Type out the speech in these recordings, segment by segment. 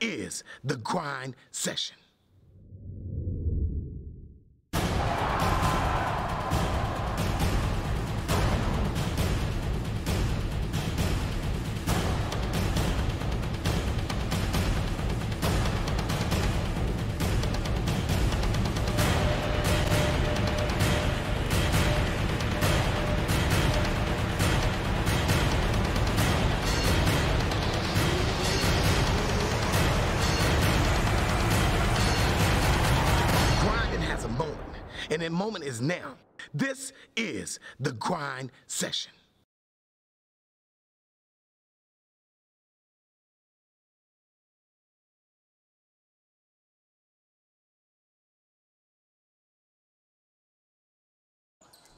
is the grind session. And that moment is now. This is the grind session.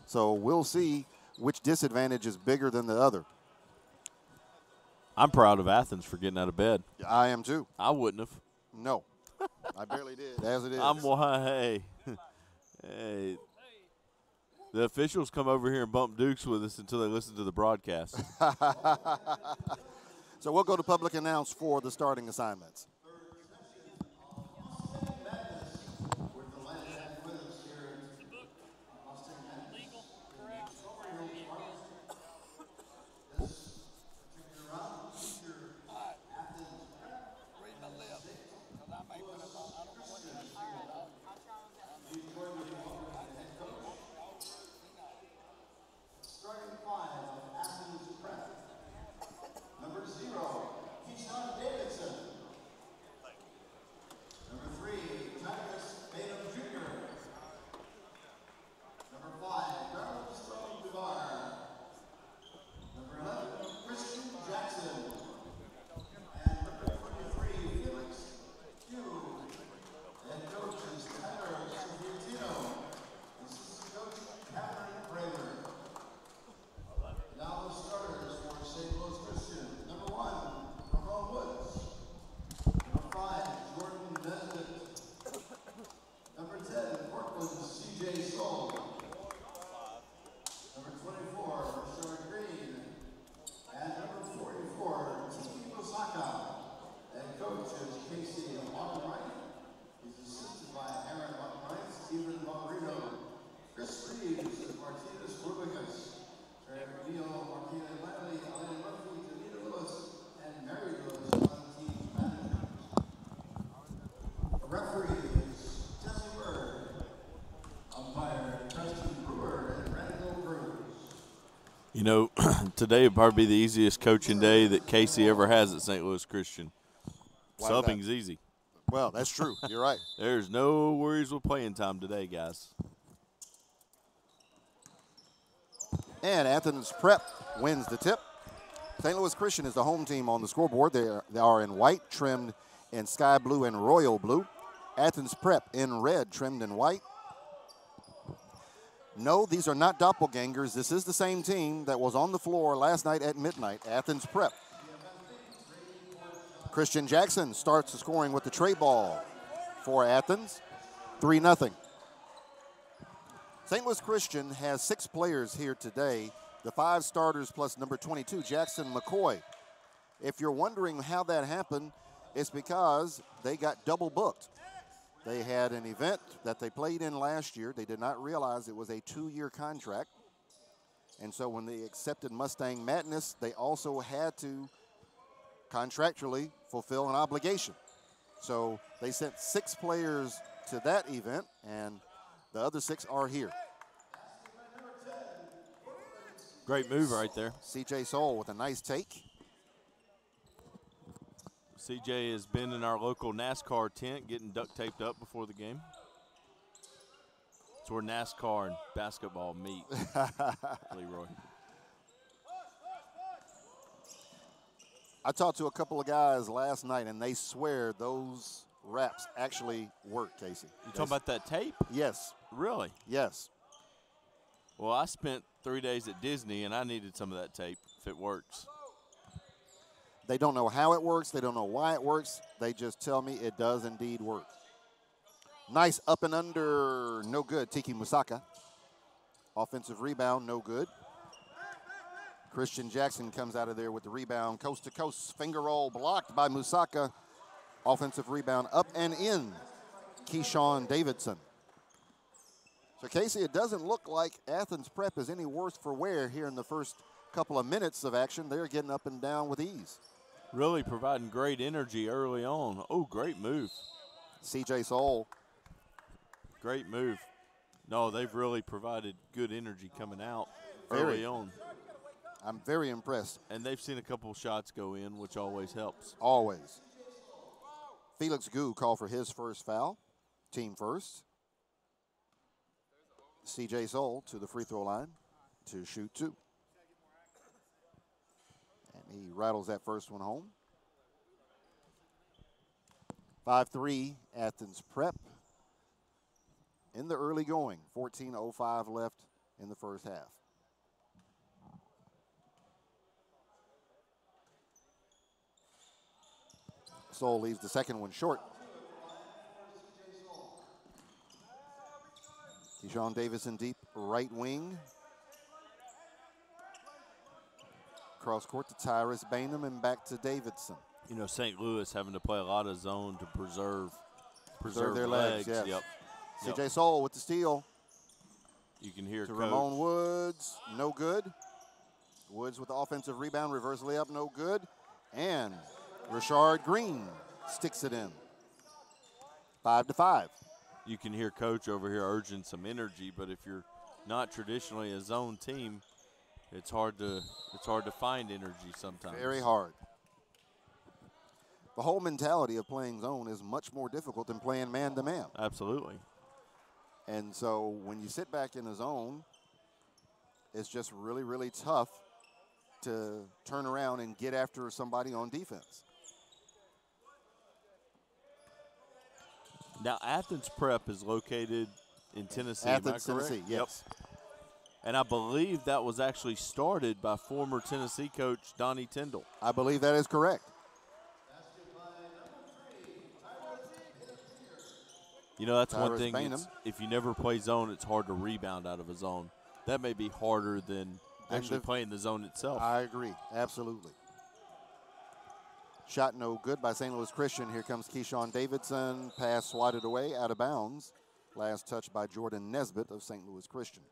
So we'll see which disadvantage is bigger than the other. I'm proud of Athens for getting out of bed. I am too. I wouldn't have. No, I barely did, as it is. Hey, the officials come over here and bump Dukes with us until they listen to the broadcast. So we'll go to public announce for the starting assignments. You know, today would probably be the easiest coaching day that Casey ever has at St. Louis Christian. Subbing's easy. Well, that's true. You're right. There's no worries with playing time today, guys. And Athens Prep wins the tip. St. Louis Christian is the home team on the scoreboard. They are in white, trimmed in sky blue and royal blue. Athens Prep in red, trimmed in white. No, these are not doppelgangers. This is the same team that was on the floor last night at midnight, Athens Prep. Christian Jackson starts the scoring with the tray ball for Athens, 3-0. St. Louis Christian has 6 players here today, the 5 starters plus number 22, Jackson McCoy. If you're wondering how that happened, it's because they got double booked. They had an event that they played in last year. They did not realize it was a 2-year contract. And so when they accepted Mustang Madness, they also had to contractually fulfill an obligation. So they sent 6 players to that event, and the other 6 are here. Great move right there. C.J. Soul with a nice take. CJ has been in our local NASCAR tent getting duct taped up before the game. It's where NASCAR and basketball meet, Leroy. I talked to a couple of guys last night, and they swear those wraps actually work, Casey. You talking about that tape? Yes. Really? Yes. Well, I spent 3 days at Disney, and I needed some of that tape if it works. They don't know how it works. They don't know why it works. They just tell me it does indeed work. Nice up and under, no good. Tiki Musaka. Offensive rebound, no good. Christian Jackson comes out of there with the rebound. Coast to coast, finger roll blocked by Musaka. Offensive rebound up and in. Keyshawn Davidson. So, Casey, it doesn't look like Athens Prep is any worse for wear here in the first couple of minutes of action. They're getting up and down with ease. Really providing great energy early on. Oh, great move. C.J. Soul. Great move. No, they've really provided good energy coming out early on. I'm very impressed. And they've seen a couple shots go in, which always helps. Always. Felix Gu called for his first foul. Team first. C.J. Soul to the free throw line to shoot 2. And he rattles that first one home. 5-3 Athens Prep in the early going. 14:05 left in the first half. Soul leaves the second one short. Keyshawn Davidson deep right wing. Cross court to Tyrus Bainham and back to Davidson. You know, St. Louis having to play a lot of zone to preserve their legs. Yes. Yep. C.J. Soul with the steal. You can hear to Coach. Ramon Woods, no good. Woods with the offensive rebound, reverse layup, no good. And Rashard Green sticks it in. 5-5. You can hear Coach over here urging some energy, but if you're not traditionally a zone team, it's hard to find energy sometimes. Very hard. The whole mentality of playing zone is much more difficult than playing man-to-man. Absolutely. And so when you sit back in the zone, it's just really, really tough to turn around and get after somebody on defense. Now, Athens Prep is located in Tennessee. Athens, Tennessee, yes. Yep. And I believe that was actually started by former Tennessee coach Donnie Tyndall. I believe that is correct. You know, that's Tyrus one thing. Bainham. If you never play zone, it's hard to rebound out of a zone. That may be harder than actually playing the zone itself. I agree. Absolutely. Shot no good by St. Louis Christian. Here comes Keyshawn Davidson. Pass swatted away, out of bounds. Last touch by Jordan Nesbitt of St. Louis Christian.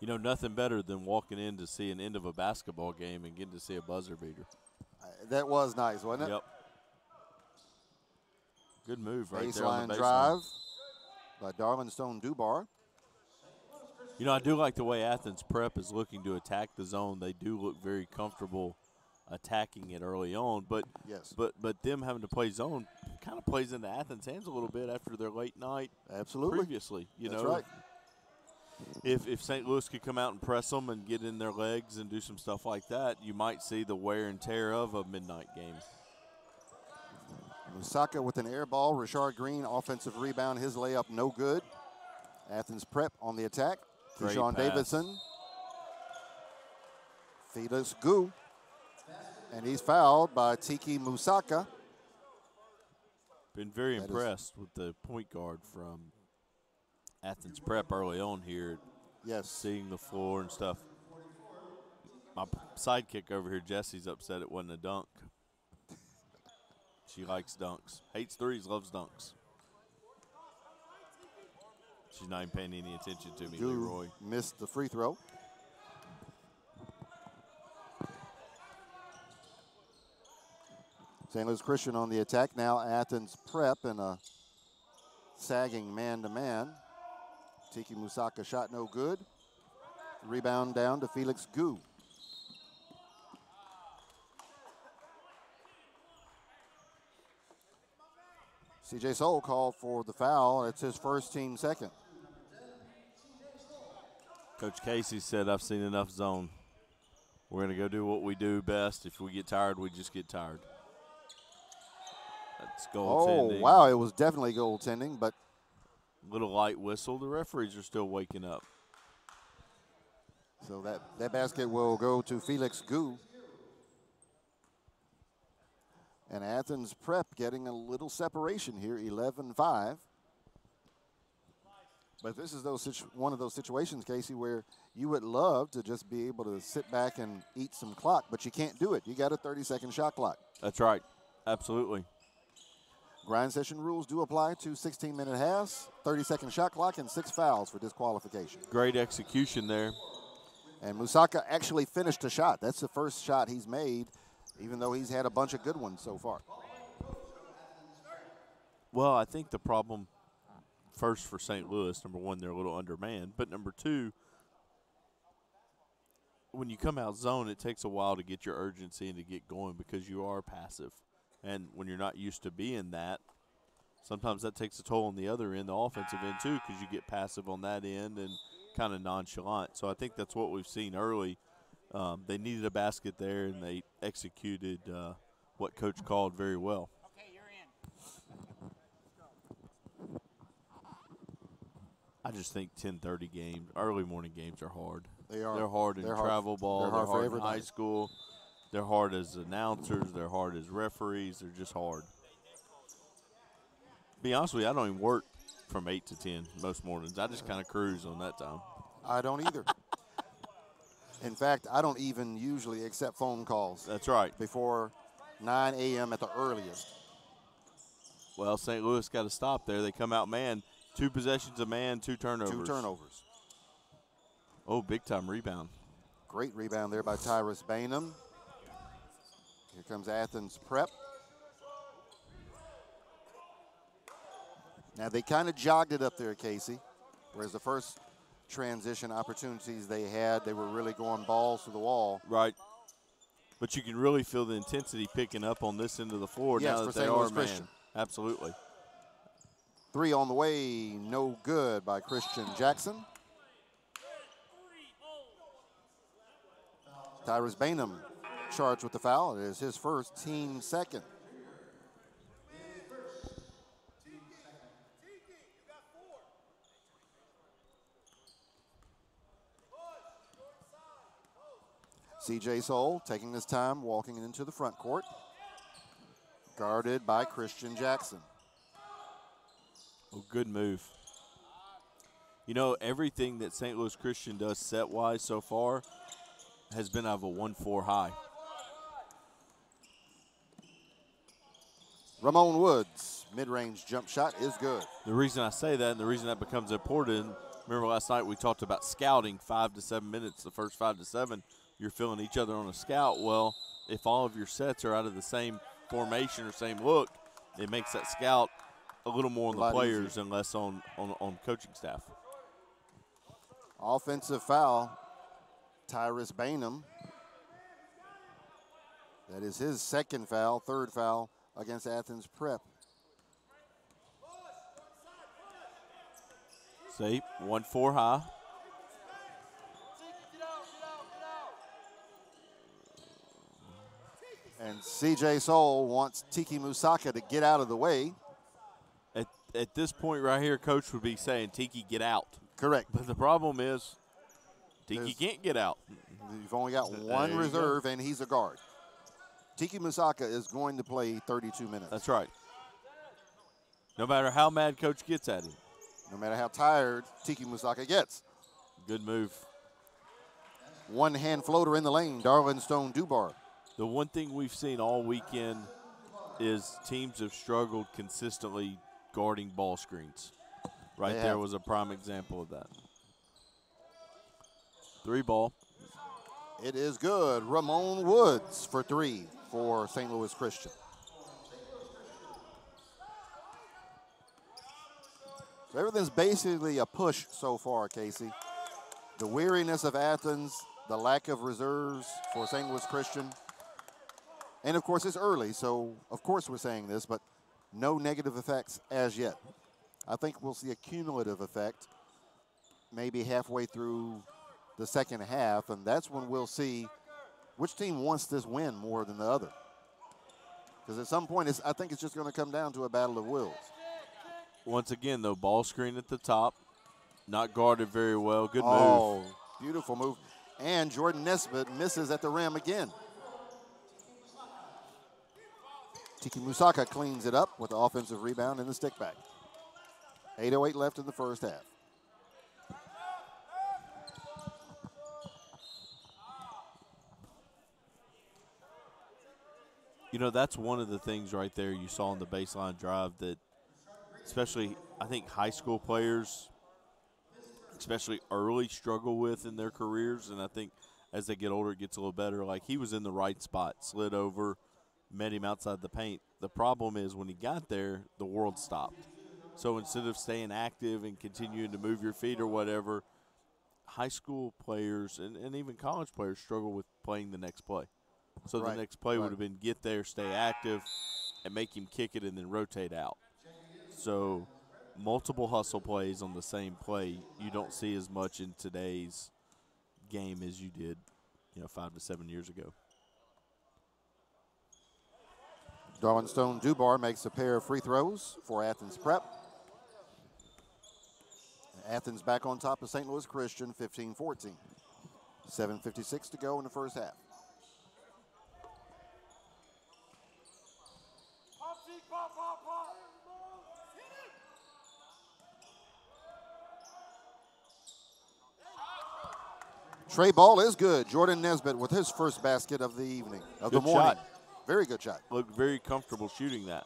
You know, nothing better than walking in to see an end of a basketball game and getting to see a buzzer beater. That was nice, wasn't it? Yep. Good move right there on the Baseline baseline. drive by Darwin Stone-Dubar. You know, I do like the way Athens Prep is looking to attack the zone. They do look very comfortable attacking it early on, but yes, but them having to play zone kind of plays into Athens' hands a little bit after their late night. Absolutely. Previously, That's right. If St. Louis could come out and press them and get in their legs and do some stuff like that, you might see the wear and tear of a midnight game. Musaka with an air ball. Rashard Green, offensive rebound. His layup no good. Athens Prep on the attack. Keyshawn Davidson. Felix Gu. And he's fouled by Tiki Musaka. Been very impressed with the point guard from Athens Prep early on here. Yes. Seeing the floor and stuff. My sidekick over here, Jesse's upset it wasn't a dunk. She likes dunks. Hates threes, loves dunks. She's not even paying any attention to me, Leroy. Missed the free throw. St. Louis Christian on the attack now. Athens Prep in a sagging man-to-man. Tiki Musaka shot no good. Rebound down to Felix Gu. C.J. Soul called for the foul. It's his first, team second. Coach Casey said, I've seen enough zone. We're going to go do what we do best. If we get tired, we just get tired. That's goaltending. Oh, wow, it was definitely goaltending, but little light whistle. The referees are still waking up. So that basket will go to Felix Gu. And Athens Prep getting a little separation here, 11-5. But this is one of those situations, Casey, where you would love to just be able to sit back and eat some clock, but you can't do it. You got a 30-second shot clock. That's right. Absolutely. Grind session rules do apply to 16-minute halves, 30-second shot clock, and 6 fouls for disqualification. Great execution there. And Musaka actually finished a shot. That's the first shot he's made, even though he's had a bunch of good ones so far. Well, I think the problem first for St. Louis, number one, they're a little undermanned. But number two, when you come out zone, it takes a while to get your urgency and to get going because you are passive. And when you're not used to being that, sometimes that takes a toll on the other end, the offensive end too, because you get passive on that end and kind of nonchalant. So I think that's what we've seen early. They needed a basket there, and they executed what Coach called very well. I just think 10:30 games, early morning games are hard. They are. They're hard in travel ball. They're hard in for high school. They're hard as announcers. They're hard as referees. They're just hard. Be honest with you, I don't even work from 8 to 10 most mornings. I just kind of cruise on that time. I don't either. In fact, I don't even usually accept phone calls. That's right. Before 9 a.m. at the earliest. Well, St. Louis got to stop there. They come out man. 2 possessions of man, 2 turnovers. 2 turnovers. Oh, big-time rebound. Great rebound there by Tyrus Bainham. Here comes Athens Prep. Now, they kind of jogged it up there, Casey, whereas the first transition opportunities they had, they were really going balls to the wall. Right. But you can really feel the intensity picking up on this end of the floor now that they are man. Absolutely. 3 on the way, no good by Christian Jackson. Tyrus Bainham charged with the foul. It is his first, team second. C.J. Soul taking his time, walking into the front court. Guarded by Christian Jackson. Oh, good move. You know, everything that St. Louis Christian does set-wise so far has been out of a 1-4 high. Ramon Woods, mid-range jump shot is good. The reason I say that and the reason that becomes important, remember last night we talked about scouting 5 to 7 minutes, the first 5 to 7, you're feeling each other on a scout. Well, if all of your sets are out of the same formation or same look, it makes that scout a little more on the players and less on coaching staff. Offensive foul, Tyrus Bainham. That is his second foul, third foul against Athens Prep. See, 1-4 high. And C.J. Soul wants Tiki Musaka to get out of the way. At this point right here, Coach would be saying, Tiki, get out. Correct. But the problem is Tiki can't get out. You've only got one reserve, and he's a guard. Tiki Musaka is going to play 32 minutes. That's right. No matter how mad Coach gets at him. No matter how tired Tiki Musaka gets. Good move. One-hand floater in the lane, Darwin Stone Dubar. The one thing we've seen all weekend is teams have struggled consistently guarding ball screens. Right there was a prime example of that. 3 ball. It is good. Ramon Woods for 3 for St. Louis Christian. So everything's basically a push so far, Casey. The weariness of Athens, the lack of reserves for St. Louis Christian. And, of course, it's early, so of course we're saying this, but no negative effects as yet. I think we'll see a cumulative effect maybe halfway through the second half, and that's when we'll see which team wants this win more than the other. Because at some point, I think it's just going to come down to a battle of wills. Once again, though, ball screen at the top, not guarded very well. Good move. Oh, beautiful move. And Jordan Nesbitt misses at the rim again. Tiki Musaka cleans it up with the offensive rebound and the stick back. 8:08 left in the first half. that's one of the things right there you saw on the baseline drive that, especially I think high school players, especially early, struggle with in their careers. And I think as they get older, it gets a little better. Like, he was in the right spot, slid over, met him outside the paint. The problem is when he got there, the world stopped. So instead of staying active and continuing to move your feet or whatever, high school players and even college players struggle with playing the next play. So the next play would have been get there, stay active, and make him kick it and then rotate out. So multiple hustle plays on the same play you don't see as much in today's game as you did, 5 to 7 years ago. Darlingstone Dubar makes a pair of free throws for Athens Prep. Athens back on top of St. Louis Christian, 15-14. 7:56 to go in the first half. Trey ball is good. Jordan Nesbitt with his first basket of the evening, of the morning. Shot. Very good shot. Looked very comfortable shooting that.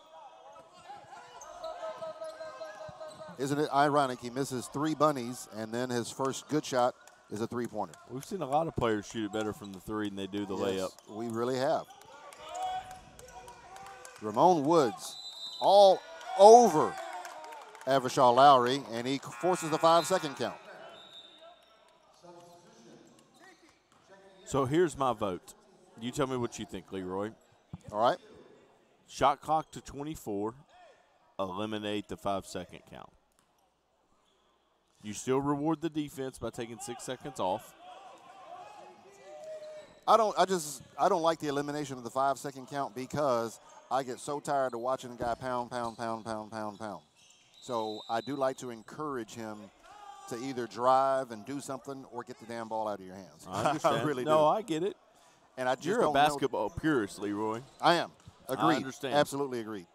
Isn't it ironic? He misses 3 bunnies, and then his first good shot is a three-pointer. We've seen a lot of players shoot it better from the three than they do the layup. We really have. Ramon Woods all over Avishai Lowry, and he forces the 5-second count. So here's my vote. You tell me what you think, Leroy. All right. Shot clock to 24. Eliminate the 5-second count. You still reward the defense by taking 6 seconds off. I don't like the elimination of the 5-second count because I get so tired of watching a guy pound. So I do like to encourage him to either drive and do something or get the damn ball out of your hands. I understand. I really do. No, I get it. And I just You're a basketball purist, Leroy. I am. Agreed. I understand. Absolutely agreed.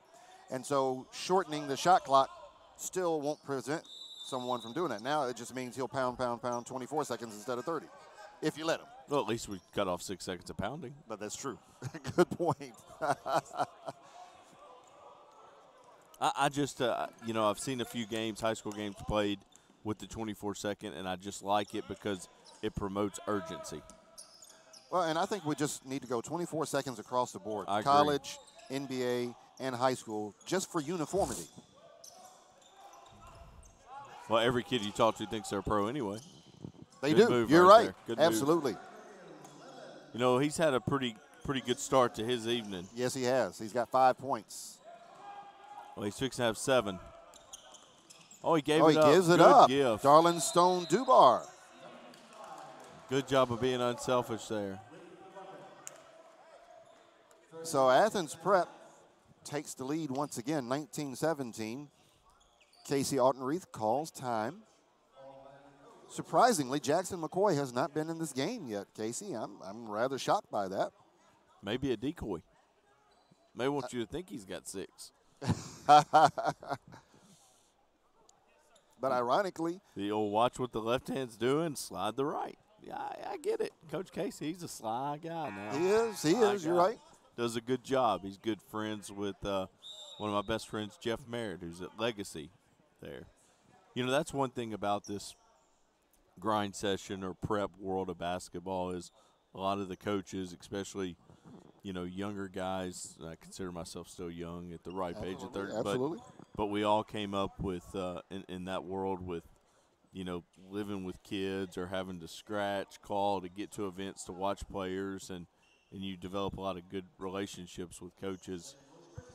And so shortening the shot clock still won't prevent someone from doing that. Now it just means he'll pound 24 seconds instead of 30, if you let him. Well, at least we cut off 6 seconds of pounding. But that's true. Good point. I just, I've seen a few games, high school games played with the 24-second, and I just like it because it promotes urgency. Well, and I think we just need to go 24 seconds across the board. I agree. College, NBA, and high school, just for uniformity. Well, every kid you talk to thinks they're a pro anyway. They Good do. move You're right right. there. Good Absolutely. move. He's had a pretty good start to his evening. Yes, he has. He's got 5 points. Well, he's fixing to have 7. Oh, he gave Oh, it he up. gives it Good up. gift. Darlingstone Dubar. Good job of being unselfish there. So Athens Prep takes the lead once again, 19-17. Casey Altenreith calls time. Surprisingly, Jackson McCoy has not been in this game yet, Casey. I'm rather shocked by that. Maybe a decoy. May want you to think he's got 6. But ironically, The old watch what the left hand's doing, slide the right. Yeah, I get it. Coach Casey, he's a sly guy now. he is. Sly You're guy. right. Does a good job. He's good friends with one of my best friends, Jeff Merritt, who's at Legacy there. That's one thing about this grind session or prep world of basketball is a lot of the coaches, especially, younger guys. I consider myself still young at the ripe age of 30. Absolutely. But we all came up with, in that world with, living with kids or having to scratch, call to get to events to watch players, and you develop a lot of good relationships with coaches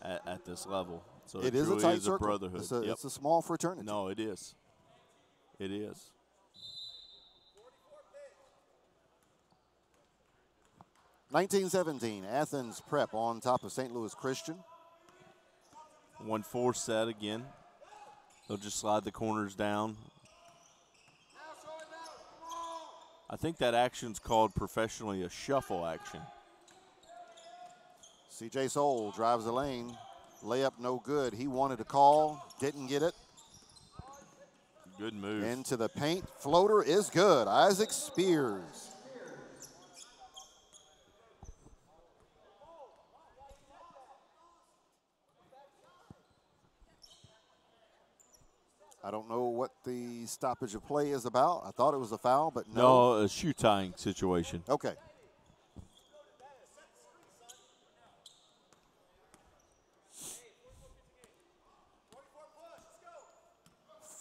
at this level. So It is a truly tight is circle. a brotherhood. It's a small fraternity. No, it is. It is. 19-17, Athens Prep on top of St. Louis Christian. 1-4 set again. They'll just slide the corners down. I think that action's called professionally a shuffle action. C.J. Soul drives the lane. Layup no good. He wanted a call, didn't get it. Good move. Into the paint. Floater is good. Isaac Spears. I don't know what the stoppage of play is about. I thought it was a foul, but no. No, a shoe tying situation. Okay.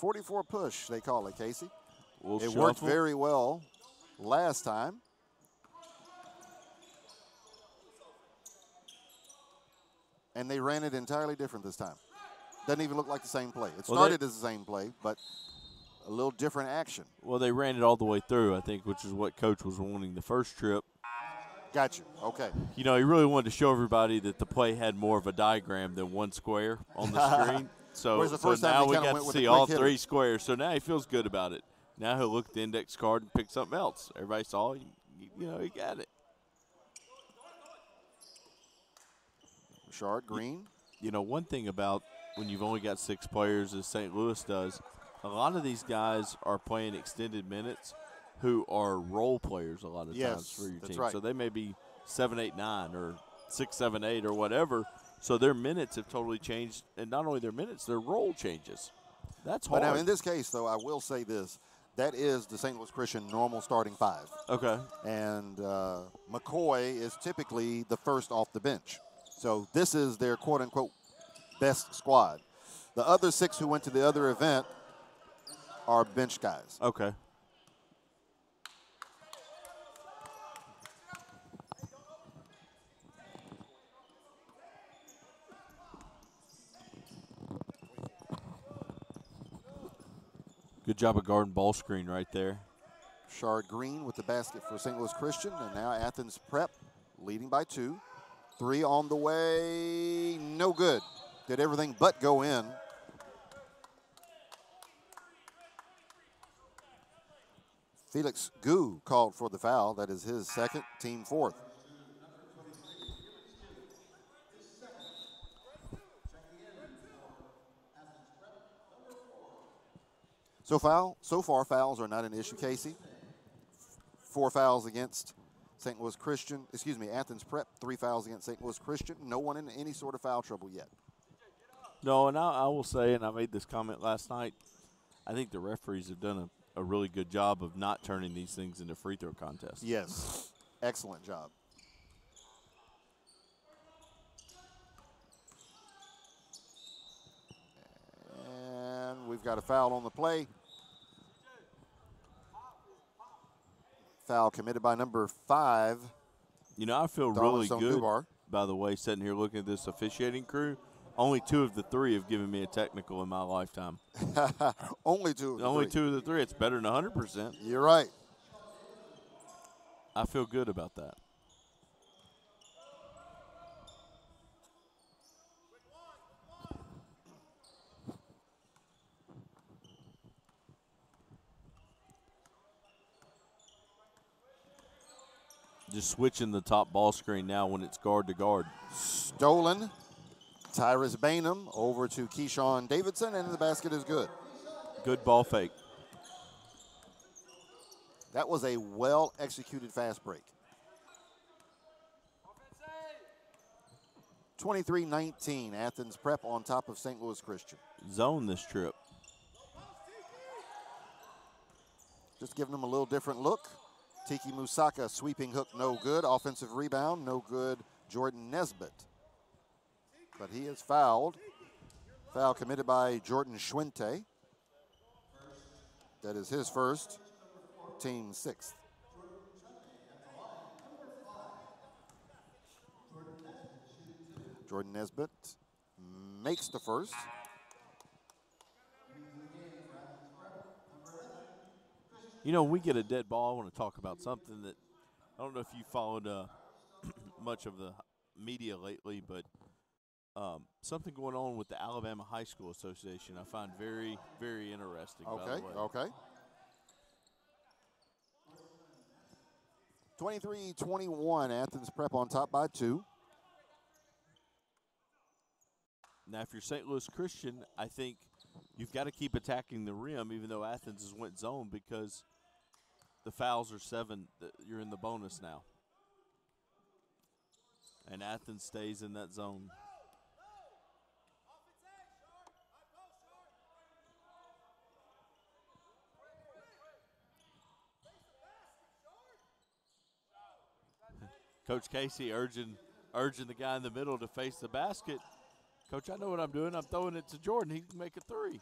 .44 push, they call it, Casey. It worked very well last time. And they ran it entirely different this time. Doesn't even look like the same play. It started as the same play, but a little different action. Well, they ran it all the way through, I think, which is what Coach was wanting the first trip. Gotcha. Okay. You know, he really wanted to show everybody that the play had more of a diagram than one square on the screen. So now we got to see all 3 squares. So now he feels good about it. Now he'll look at the index card and pick something else. Everybody saw, you know, he got it. Richard Green. You know, one thing about when you've only got 6 players, as St. Louis does, a lot of these guys are playing extended minutes who are role players a lot of times for your team. Right. So they may be 7, 8, 9 or 6, 7, 8 or whatever. So their minutes have totally changed. And not only their minutes, their role changes. That's hard. But now in this case, though, I will say this. That is the St. Louis Christian normal starting 5. Okay. And McCoy is typically the first off the bench. So this is their quote-unquote best squad. The other 6 who went to the other event are bench guys. Okay. Good job of guarding ball screen right there. Shard Green with the basket for St. Louis Christian, and now Athens Prep leading by 2. 3 on the way, no good. Did everything but go in. Felix Gu called for the foul. That is his second, team 4th. So far, fouls are not an issue, Casey. 4 fouls against St. Louis Christian, Athens Prep, 3 fouls against St. Louis Christian. No one in any sort of foul trouble yet. No, and I will say, and I made this comment last night, I think the referees have done a really good job of not turning these things into free throw contests. Yes, excellent job. And we've got a foul on the play. Foul committed by number 5. You know, I feel really good, by the way, sitting here looking at this officiating crew. Only 2 of the 3 have given me a technical in my lifetime. Only 2 of the 3. Only 2 of the 3. It's better than 100%. You're right. I feel good about that. Just switching the top ball screen now when it's guard to guard. Stolen. Tyrus Bainham over to Keyshawn Davidson, and the basket is good. Good ball fake. That was a well-executed fast break. 23-19, Athens Prep on top of St. Louis Christian. Zone this trip. Just giving them a little different look. Tiki Musaka, sweeping hook, no good. Offensive rebound, no good. Jordan Nesbitt. But he is fouled. Foul committed by Jordan Schwente. That is his first, team 6th. Jordan Nesbitt makes the first. You know, when we get a dead ball, I want to talk about something that I don't know if you followed much of the media lately, but something going on with the Alabama High School Association I find very, very interesting. Okay. 23-21, Athens Prep on top by 2. Now, if you're St. Louis Christian, I think you've got to keep attacking the rim, even though Athens has went zone, because the fouls are 7. You're in the bonus now. And Athens stays in that zone. Coach Casey urging the guy in the middle to face the basket. Coach, I know what I'm doing. I'm throwing it to Jordan. He can make a three.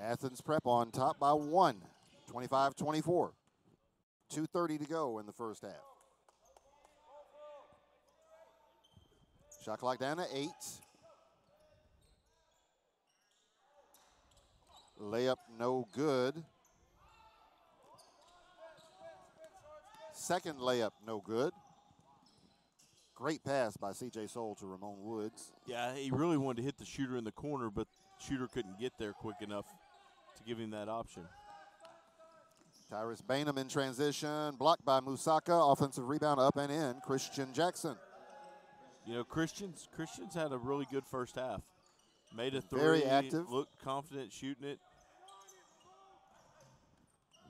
Athens Prep on top by 1, 25-24. 2:30 to go in the first half. Shot clock down to 8. Layup no good. Second layup no good. Great pass by C.J. Soul to Ramon Woods. Yeah, he really wanted to hit the shooter in the corner, but shooter couldn't get there quick enough to give him that option. Tyrus Bainham in transition, blocked by Musaka. Offensive rebound up and in. Christian Jackson. You know, Christian's had a really good first half. Made a three. Very active. Looked confident shooting it.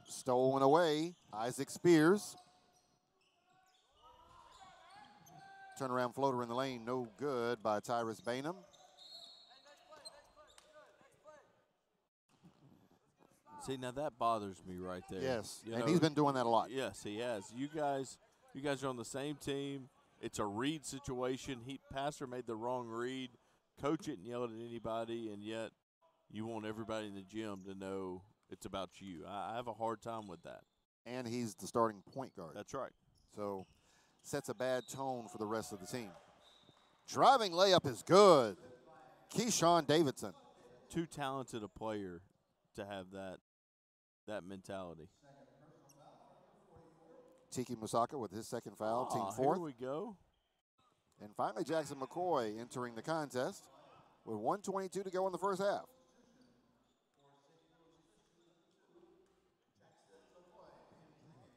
Stolen away. Isaac Spears. Turnaround floater in the lane, no good by Tyrus Bainham. See, now that bothers me right there. Yes, you and know, he's been doing that a lot. Yes, he has. You guys are on the same team. It's a read situation. Passer made the wrong read. Coach it and yell at anybody, and yet you want everybody in the gym to know it's about you. I have a hard time with that. And he's the starting point guard. That's right. So sets a bad tone for the rest of the team. Driving layup is good. Keyshawn Davidson. Too talented a player to have that mentality. Tiki Musaka with his second foul, team fourth. Here we go. And finally, Jackson McCoy entering the contest with 1:22 to go in the first half.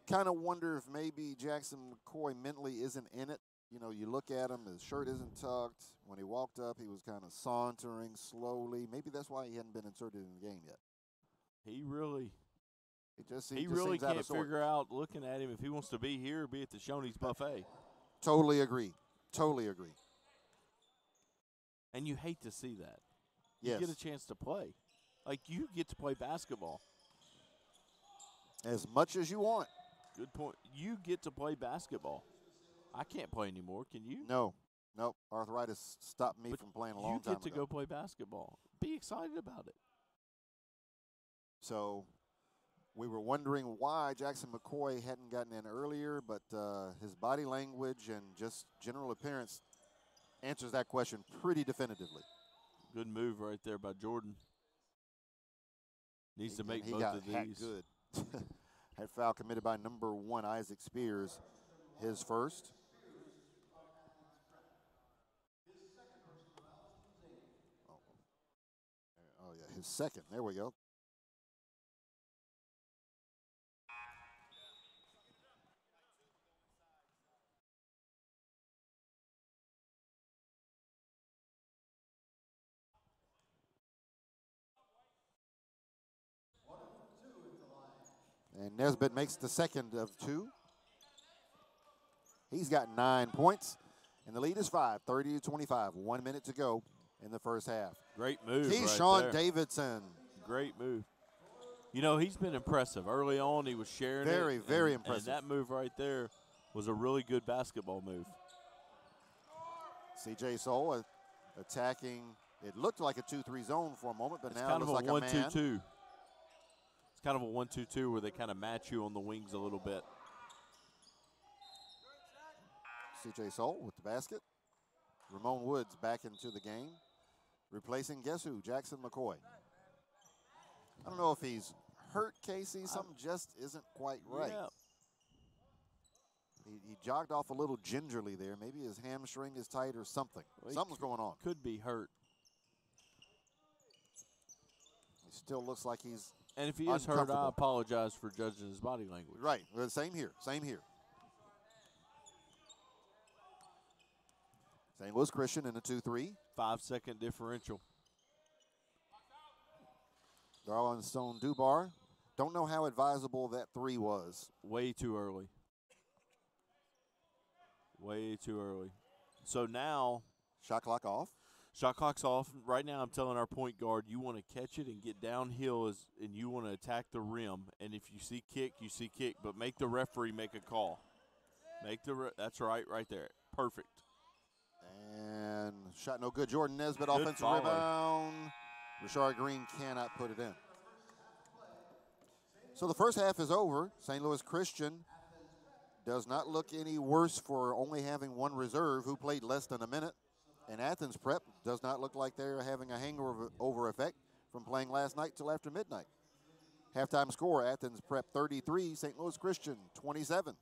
Kind of wonder if maybe Jackson McCoy mentally isn't in it. You know, you look at him, his shirt isn't tucked. When he walked up, he was kind of sauntering slowly. Maybe that's why he hadn't been inserted in the game yet. He really seems can't figure out, looking at him, if he wants to be here or be at the Shoney's buffet. Totally agree. Totally agree. And you hate to see that. Yes. You get a chance to play. Like, you get to play basketball. As much as you want. Good point. You get to play basketball. I can't play anymore. Can you? No. Nope. Arthritis stopped me from playing a long time ago. You get to go play basketball. Be excited about it. So we were wondering why Jackson McCoy hadn't gotten in earlier, but his body language and just general appearance answers that question pretty definitively. Good move right there by Jordan. Needs to make both of these. He got good. That foul committed by number 1, Isaac Spears, his first. Oh, yeah, his second. There we go. And Nesbitt makes the second of 2. He's got 9 points, and the lead is 5, 30-25. 1 minute to go in the first half. Great move Keyshawn Davidson. Great move. You know, he's been impressive. Early on, he was sharing very impressive. And that move right there was a really good basketball move. C.J. Soul attacking. It looked like a 2-3 zone for a moment, but it's now kind it of looks a like a man. 1-2-2. It's kind of a 1-2-2 where they kind of match you on the wings a little bit. C.J. Soul with the basket. Ramon Woods back into the game. Replacing, guess who? Jackson McCoy. I don't know if he's hurt, Casey. Something just isn't quite right. Yeah. He jogged off a little gingerly there. Maybe his hamstring is tight or something. Well, something's going on. Could be hurt. He still looks like he's And if he is hurt, I apologize for judging his body language. Right. Well, same here. Same here. St. Louis Christian in a 2-3. 5-second differential. Darlon Stone Dubar. Don't know how advisable that 3 was. Way too early. Way too early. So now. Shot clock off. Shot clock's off. Right now I'm telling our point guard, you want to catch it and get downhill and you want to attack the rim. And if you see kick, you see kick. But make the referee make a call. That's right there. Perfect. And shot no good. Jordan Nesbitt, Good offensive follow. rebound. Rashard Green cannot put it in. So the first half is over. St. Louis Christian does not look any worse for only having one reserve who played less than a minute. And Athens Prep does not look like they're having a hangover effect from playing last night till after midnight. Halftime score, Athens Prep 33, St. Louis Christian 27.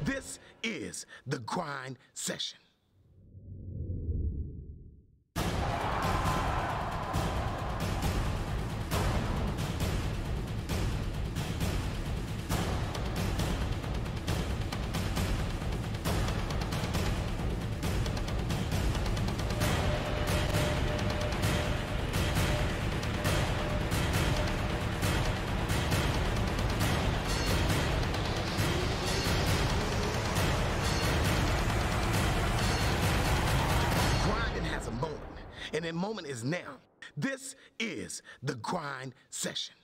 This is the grind session. And that moment is now. This is the grind session.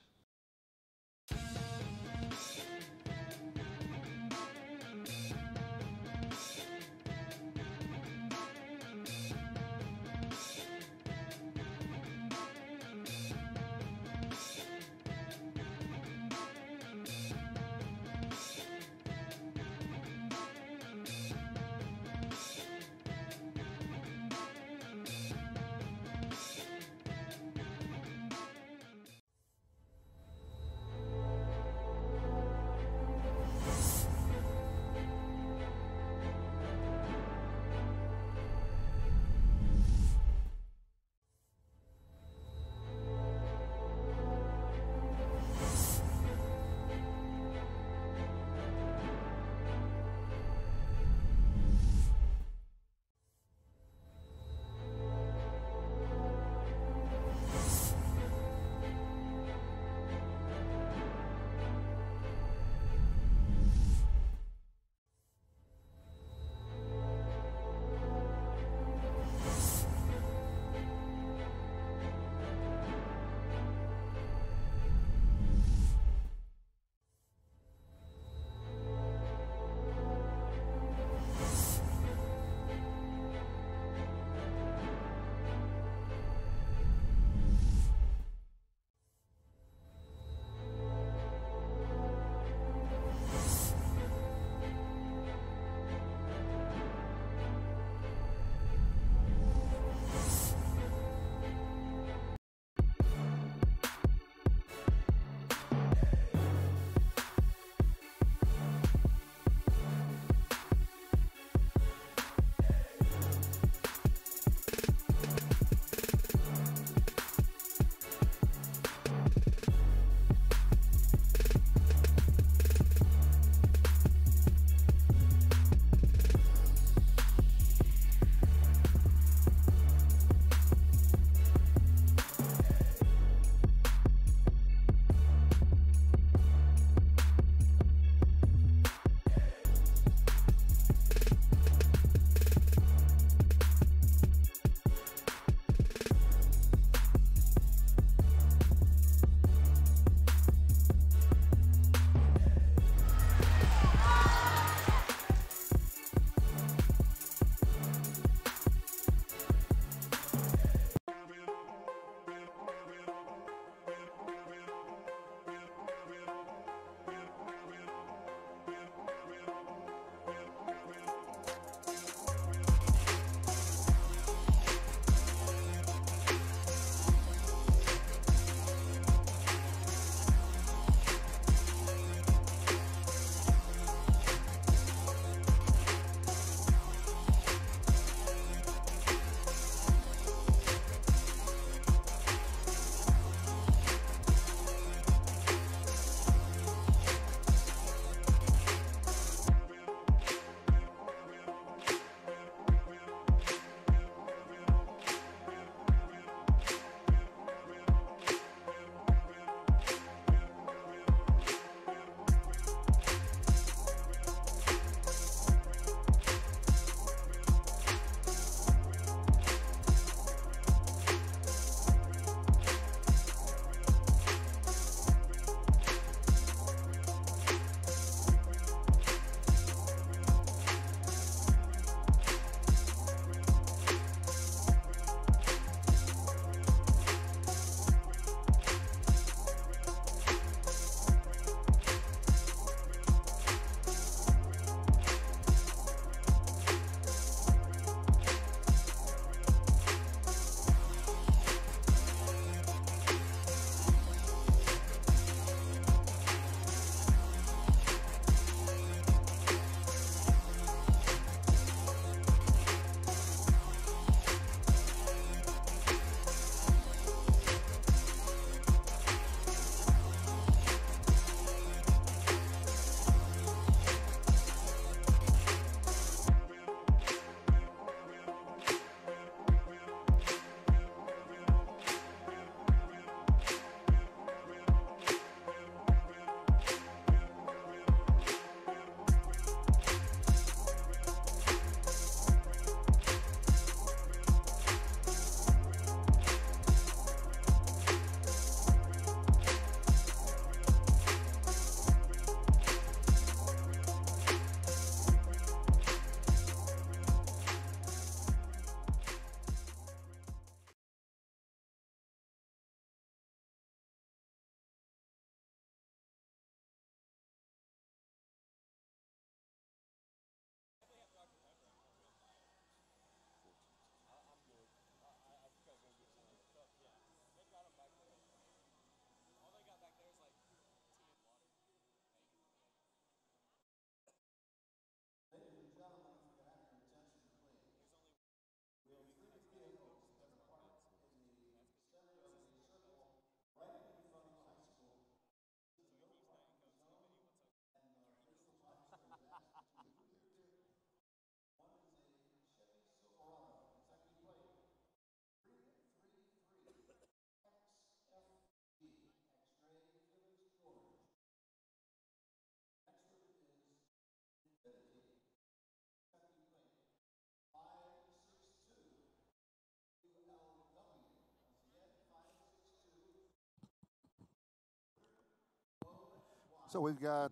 So we've got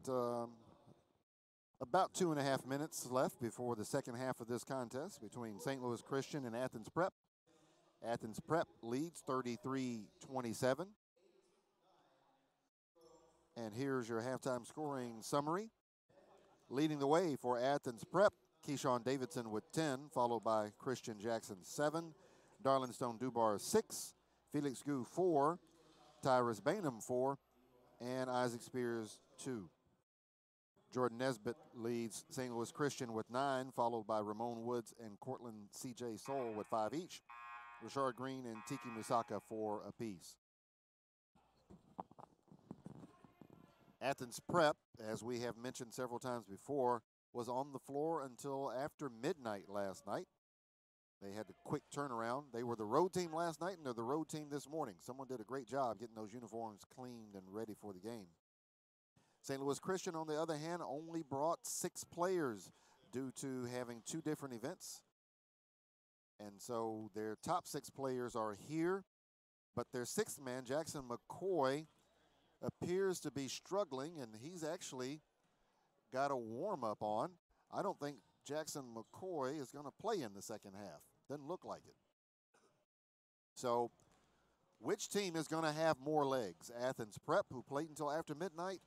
about 2.5 minutes left before the second half of this contest between St. Louis Christian and Athens Prep. Athens Prep leads 33-27. And here's your halftime scoring summary. Leading the way for Athens Prep, Keyshawn Davidson with 10, followed by Christian Jackson 7, Darlin Stone Dubar 6, Felix Gu 4, Tyrus Bainham 4, and Isaac Spears 2. Jordan Nesbitt leads St. Louis Christian with 9, followed by Ramon Woods and Cortland C.J. Soul with 5 each. Rashard Green and Tiki Musaka 4 apiece. Athens Prep, as we have mentioned several times before, was on the floor until after midnight last night. They had a quick turnaround. They were the road team last night, and they're the road team this morning. Someone did a great job getting those uniforms cleaned and ready for the game. St. Louis Christian, on the other hand, only brought 6 players due to having 2 different events. And so their top 6 players are here, but their 6th man, Jackson McCoy, appears to be struggling, and he's actually got a warm-up on. I don't think Jackson McCoy is going to play in the second half. Doesn't look like it. So which team is going to have more legs? Athens Prep, who played until after midnight,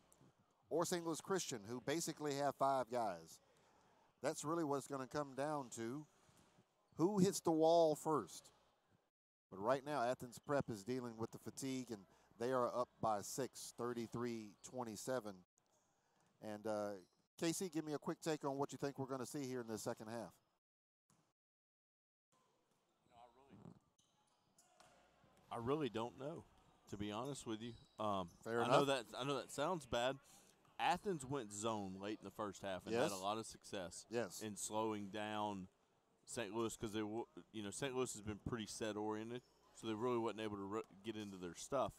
or St. Louis Christian, who basically have 5 guys? That's really what it's going to come down to. Who hits the wall first? But right now, Athens Prep is dealing with the fatigue, and they are up by 6, 33-27. And Casey, give me a quick take on what you think we're going to see here in the second half. I really don't know, to be honest with you. Fair I enough. I know that sounds bad. Athens went zone late in the first half and had a lot of success in slowing down St. Louis because St. Louis has been pretty set oriented, so they really wasn't able to get into their stuff.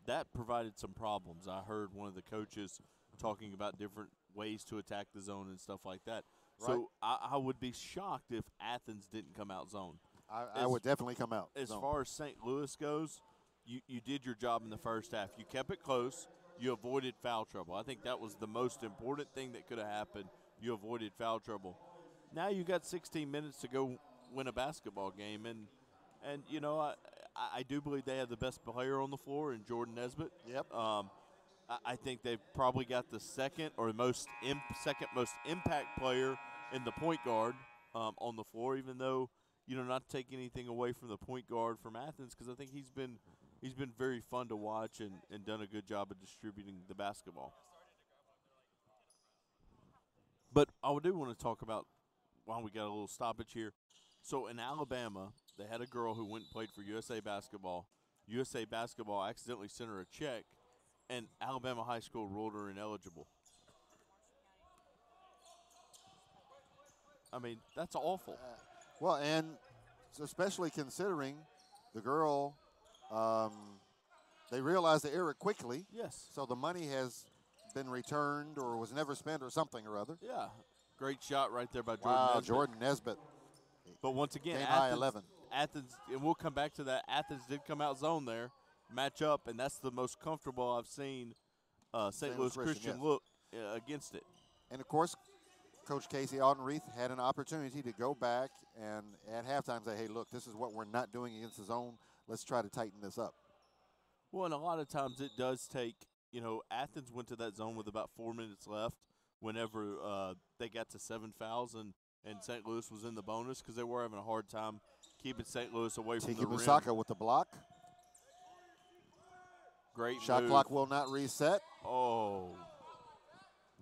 That provided some problems. I heard one of the coaches talking about different ways to attack the zone and stuff like that. Right. So I would be shocked if Athens didn't come out zone. I would definitely come out. As far as St. Louis goes, you did your job in the first half. You kept it close. You avoided foul trouble. I think that was the most important thing that could have happened. You avoided foul trouble. Now you got 16 minutes to go win a basketball game, and I do believe they have the best player on the floor in Jordan Nesbitt. Yep. I think they've probably got the second most impact player in the point guard on the floor, even though, not to take anything away from the point guard from Athens, because I think he's been very fun to watch and done a good job of distributing the basketball. But I do want to talk about, while we got a little stoppage here. So in Alabama, they had a girl who went and played for USA Basketball. USA Basketball accidentally sent her a check, and Alabama High School ruled her ineligible. I mean, that's awful. Well, and especially considering the girl, they realized the error quickly. Yes. So the money has been returned or was never spent or something or other. Yeah. Great shot right there by Jordan Nesbitt. Jordan Nesbitt. But once again, Athens, and we'll come back to that. Athens did come out zone there, match up, and that's the most comfortable I've seen St. Louis Christian look against it. And, of course, Coach Casey Aldenreath had an opportunity to go back and at halftime say, hey, look, this is what we're not doing against the zone. Let's try to tighten this up. Well, and a lot of times it does take, Athens went to that zone with about 4 minutes left whenever they got to 7 fouls, and St. Louis was in the bonus because they were having a hard time keeping St. Louis away from the rim. Tiki Musaka with the block. Great shot move. clock will not reset. Oh.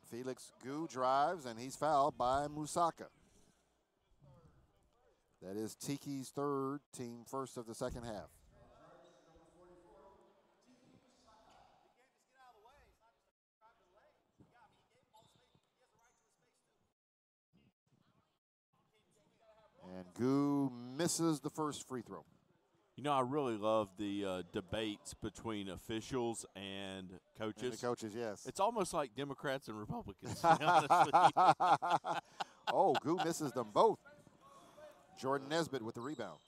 Felix Gu drives, and he's fouled by Musaka. That is Tiki's third, team first of the second half. And Gu misses the first free throw. I really love the debates between officials and coaches. And the coaches, yes. It's almost like Democrats and Republicans, honestly. Oh, Gu misses them both. Jordan Nesbitt with the rebound.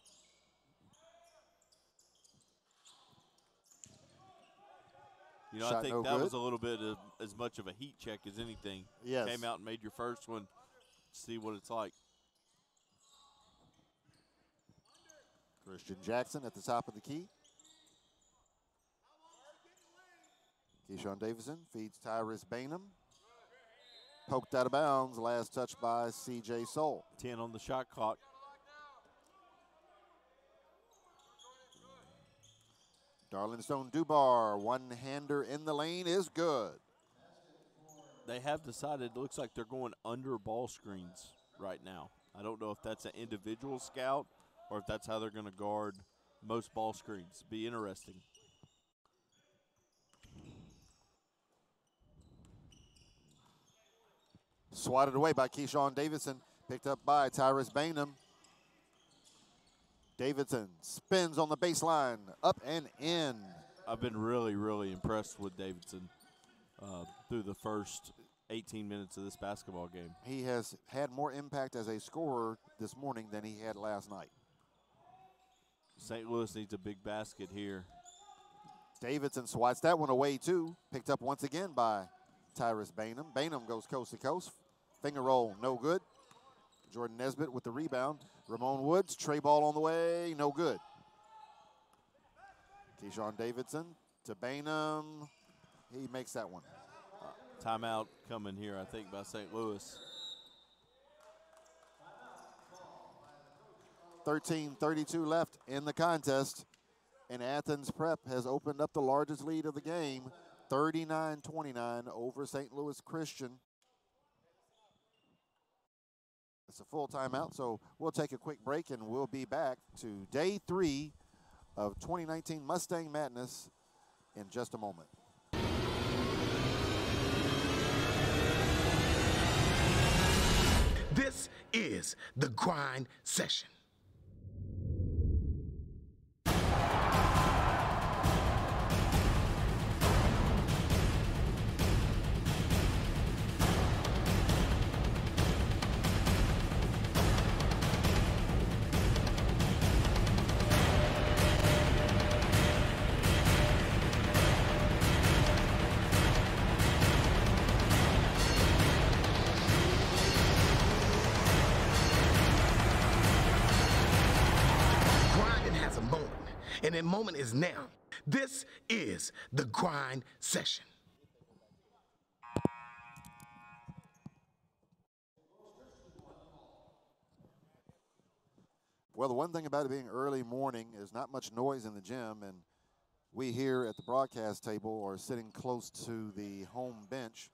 You know, I Shot think no that good. was a little bit of as much of a heat check as anything. Yes. Came out and made your first one. See what it's like. Christian Jackson at the top of the key. Keyshawn Davidson feeds Tyrus Bainham. Poked out of bounds. Last touch by C.J. Soul. 10 on the shot clock. Darlingstone Dubar, one-hander in the lane is good. They have decided, it looks like they're going under ball screens right now. I don't know if that's an individual scout or if that's how they're going to guard most ball screens. Be interesting. Swatted away by Keyshawn Davidson. Picked up by Tyrus Bainham. Davidson spins on the baseline, up and in. I've been really, really impressed with Davidson through the first 18 minutes of this basketball game. He has had more impact as a scorer this morning than he had last night. St. Louis needs a big basket here. Davidson swats that one away too. Picked up once again by Tyrus Bainham. Bainham goes coast to coast. Finger roll, no good. Jordan Nesbitt with the rebound. Ramon Woods, tray ball on the way, no good. Keyshawn Davidson to Bainham. He makes that one. Timeout coming here, I think, by St. Louis. 13:32 left in the contest. And Athens Prep has opened up the largest lead of the game, 39-29 over St. Louis Christian. It's a full timeout, so we'll take a quick break and we'll be back to day 3 of 2019 Mustang Madness in just a moment. This is the grind session. And that moment is now. This is the grind session. Well, the one thing about it being early morning is not much noise in the gym, and we here at the broadcast table are sitting close to the home bench,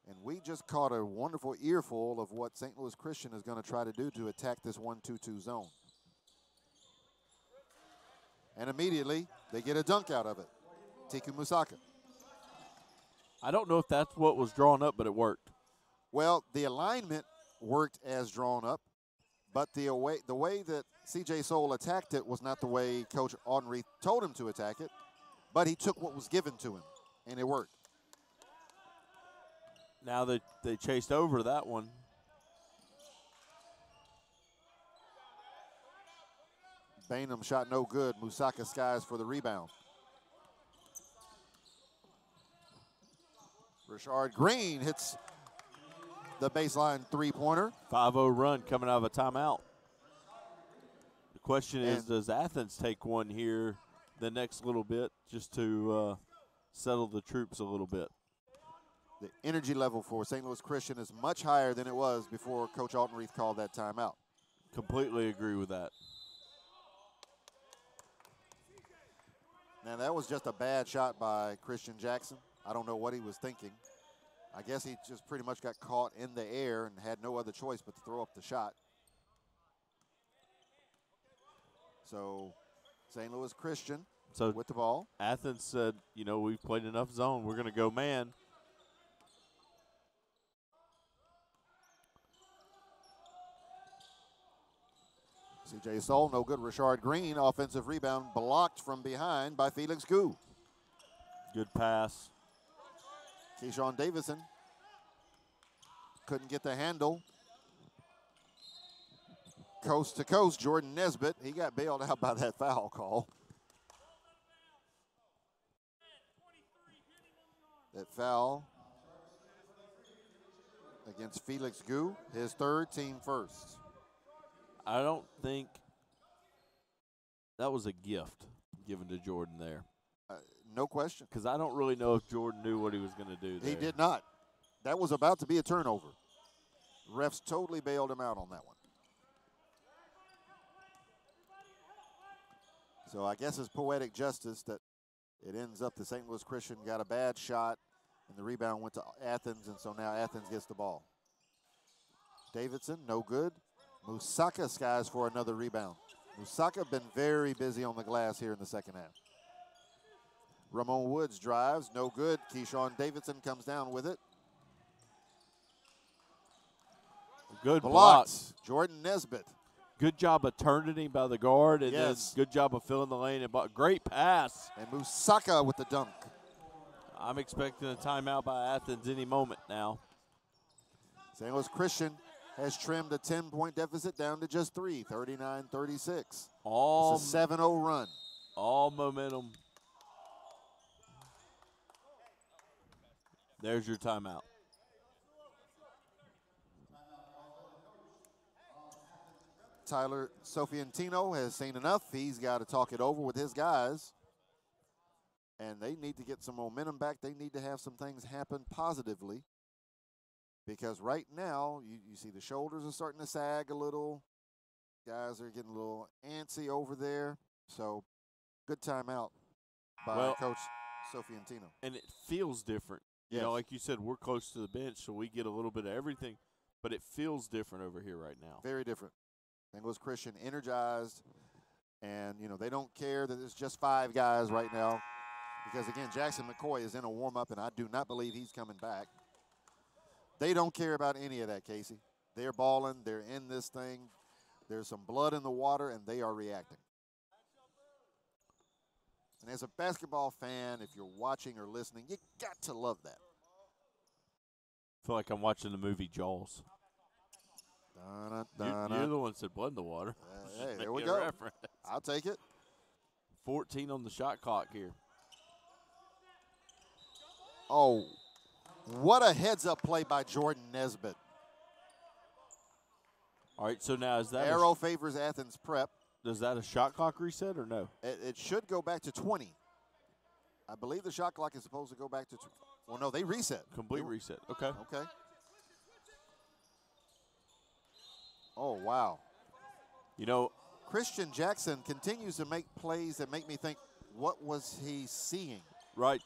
and we just caught a wonderful earful of what St. Louis Christian is going to try to do to attack this 1-2-2 zone. And immediately, they get a dunk out of it. Tiku Musaka. I don't know if that's what was drawn up, but it worked. Well, the alignment worked as drawn up, but the way that C.J. Soul attacked it was not the way Coach Audenrieth told him to attack it, but he took what was given to him, and it worked. Now they chased over that one. Bainham shot no good. Musaka skies for the rebound. Richard Green hits the baseline three-pointer. 5-0 run coming out of a timeout. The question is, does Athens take one here the next little bit just to settle the troops a little bit? The energy level for St. Louis Christian is much higher than it was before Coach Audenrieth called that timeout. Completely agree with that. Now, that was just a bad shot by Christian Jackson. I don't know what he was thinking. I guess he just pretty much got caught in the air and had no other choice but to throw up the shot. So, St. Louis Christian with the ball. Athens said, you know, we've played enough zone. We're going to go man. C.J. Soul, no good. Richard Green, offensive rebound, blocked from behind by Felix Gu. Good pass. Keyshawn Davidson couldn't get the handle. Coast to coast, Jordan Nesbitt. He got bailed out by that foul call. foul against Felix Gu, his third, team first. I don't think that was a gift given to Jordan there. No question. Because I don't really know if Jordan knew what he was going to do there. He did not. That was about to be a turnover. Refs totally bailed him out on that one. So I guess it's poetic justice that it ends up the St. Louis Christian got a bad shot, and the rebound went to Athens, and so now Athens gets the ball. Davidson, no good. Musaka skies for another rebound. Musaka been very busy on the glass here in the second half. Ramon Woods drives, no good. Keyshawn Davidson comes down with it. Good Blocked. block. Jordan Nesbitt. Good job of turning him by the guard, and Yes. then good job of filling the lane. And great pass. And Musaka with the dunk. I'm expecting a timeout by Athens any moment now. St. Louis Christian has trimmed a 10-point deficit down to just 3, 39-36. It's a 7-0 run. All momentum. There's your timeout. Tyler Sofiantino has seen enough. He's got to talk it over with his guys. And they need to get some momentum back. They need to have some things happen positively. Because right now, you see the shoulders are starting to sag a little. Guys are getting a little antsy over there. So, good timeout by Coach Sofiantino. And it feels different. Yes. You know, like you said, we're close to the bench, so we get a little bit of everything. But it feels different over here right now. Very different. St. Louis Christian energized. And, you know, they don't care that it's just 5 guys right now. Because, again, Jackson McCoy is in a warm-up, and I do not believe he's coming back. They don't care about any of that, Casey. They're balling. They're in this thing. There's some blood in the water, and they are reacting. And as a basketball fan, if you're watching or listening, you got to love that. I feel like I'm watching the movie Jaws. You're the one that said blood in the water. Hey, there we go. Reference. I'll take it. 14 on the shot clock here. Oh, what a heads-up play by Jordan Nesbitt. All right, so now is that Arrow favors Athens Prep. Is that a shot clock reset or no? It should go back to 20. I believe the shot clock is supposed to go back to well, no, they reset. Complete reset. Okay. Okay. Oh, wow. You know, Christian Jackson continues to make plays that make me think, what was he seeing? Right.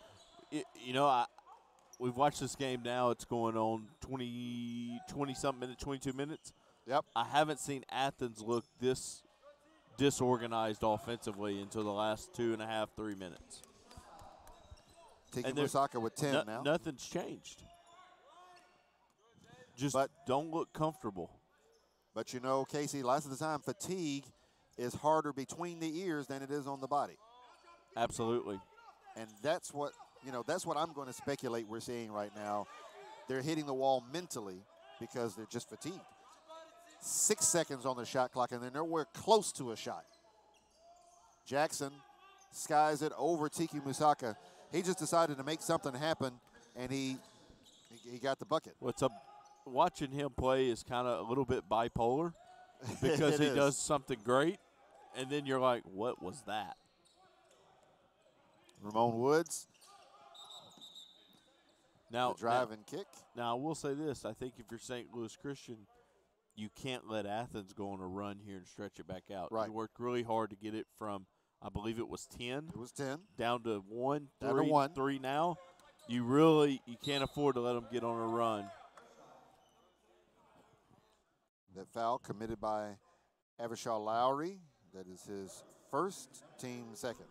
We've watched this game now. It's going on 20-something minutes, 22 minutes. Yep. I haven't seen Athens look this disorganized offensively until the last 2.5, 3 minutes. Tiki Musaka with 10 now. Nothing's changed. Just don't look comfortable. But, you know, Casey, lots of the time fatigue is harder between the ears than it is on the body. Absolutely. And that's what I'm going to speculate we're seeing right now. They're hitting the wall mentally because they're just fatigued. 6 seconds on the shot clock, and they're nowhere close to a shot. Jackson skies it over Tiki Musaka. He just decided to make something happen, and he got the bucket. Watching him play is kind of a little bit bipolar because he does something great, and then you're like, what was that? Ramon Woods. Now, drive and kick. Now, I will say this. I think if you're St. Louis Christian, you can't let Athens go on a run here and stretch it back out. Right. You worked really hard to get it from, I believe it was 10. It was 10. Down to 1, down to 1. 3 now. You can't afford to let them get on a run. That foul committed by Avishai Lowry. That is his first, team second.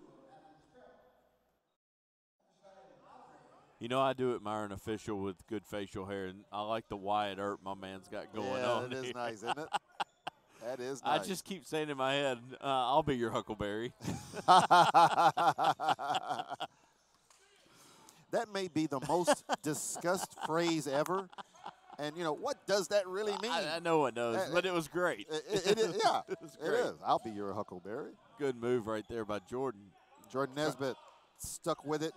You know, I do admire an official with good facial hair, and I like the Wyatt Earp my man's got going on. That is nice, isn't it? That is I nice. just keep saying in my head, I'll be your Huckleberry. That may be the most discussed phrase ever. And, you know, what does that really mean? I know it does, but it was great. It is, yeah, it was great. It is. I'll be your Huckleberry. Good move right there by Jordan. Jordan Nesbitt stuck with it.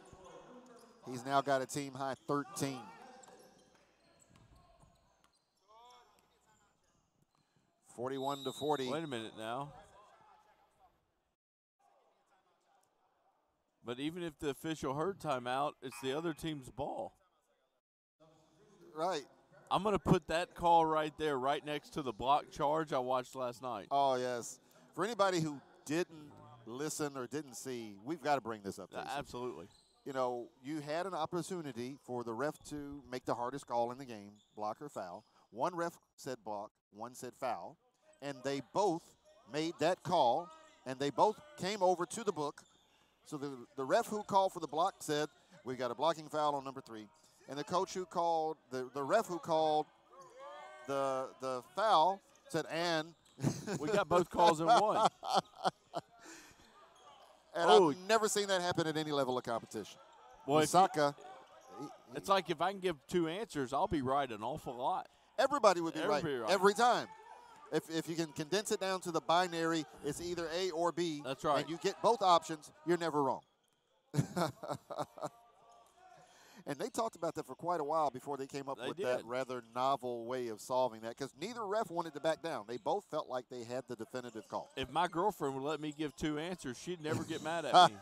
He's now got a team high 13. (41-40). Wait a minute now. But even if the official heard timeout, it's the other team's ball. Right. I'm going to put that call right there, right next to the block charge I watched last night. Oh, yes. For anybody who didn't listen or didn't see, we've got to bring this up. Absolutely. You know, you had an opportunity for the ref to make the hardest call in the game, block or foul. One ref said block, one said foul, and they both made that call, and they both came over to the book. So the ref who called for the block said, we got a blocking foul on number 3. And the coach who called, the ref who called the foul said, and. We got both calls in one. And I've never seen that happen at any level of competition. Well, Musaka. It's like if I can give 2 answers, I'll be right an awful lot. Everybody would be right every time. If you can condense it down to the binary, it's either A or B. That's right. And you get both options, you're never wrong. And they talked about that for quite a while before they came up with that rather novel way of solving that, because neither ref wanted to back down. They both felt like they had the definitive call. If my girlfriend would let me give 2 answers, she'd never get mad at me.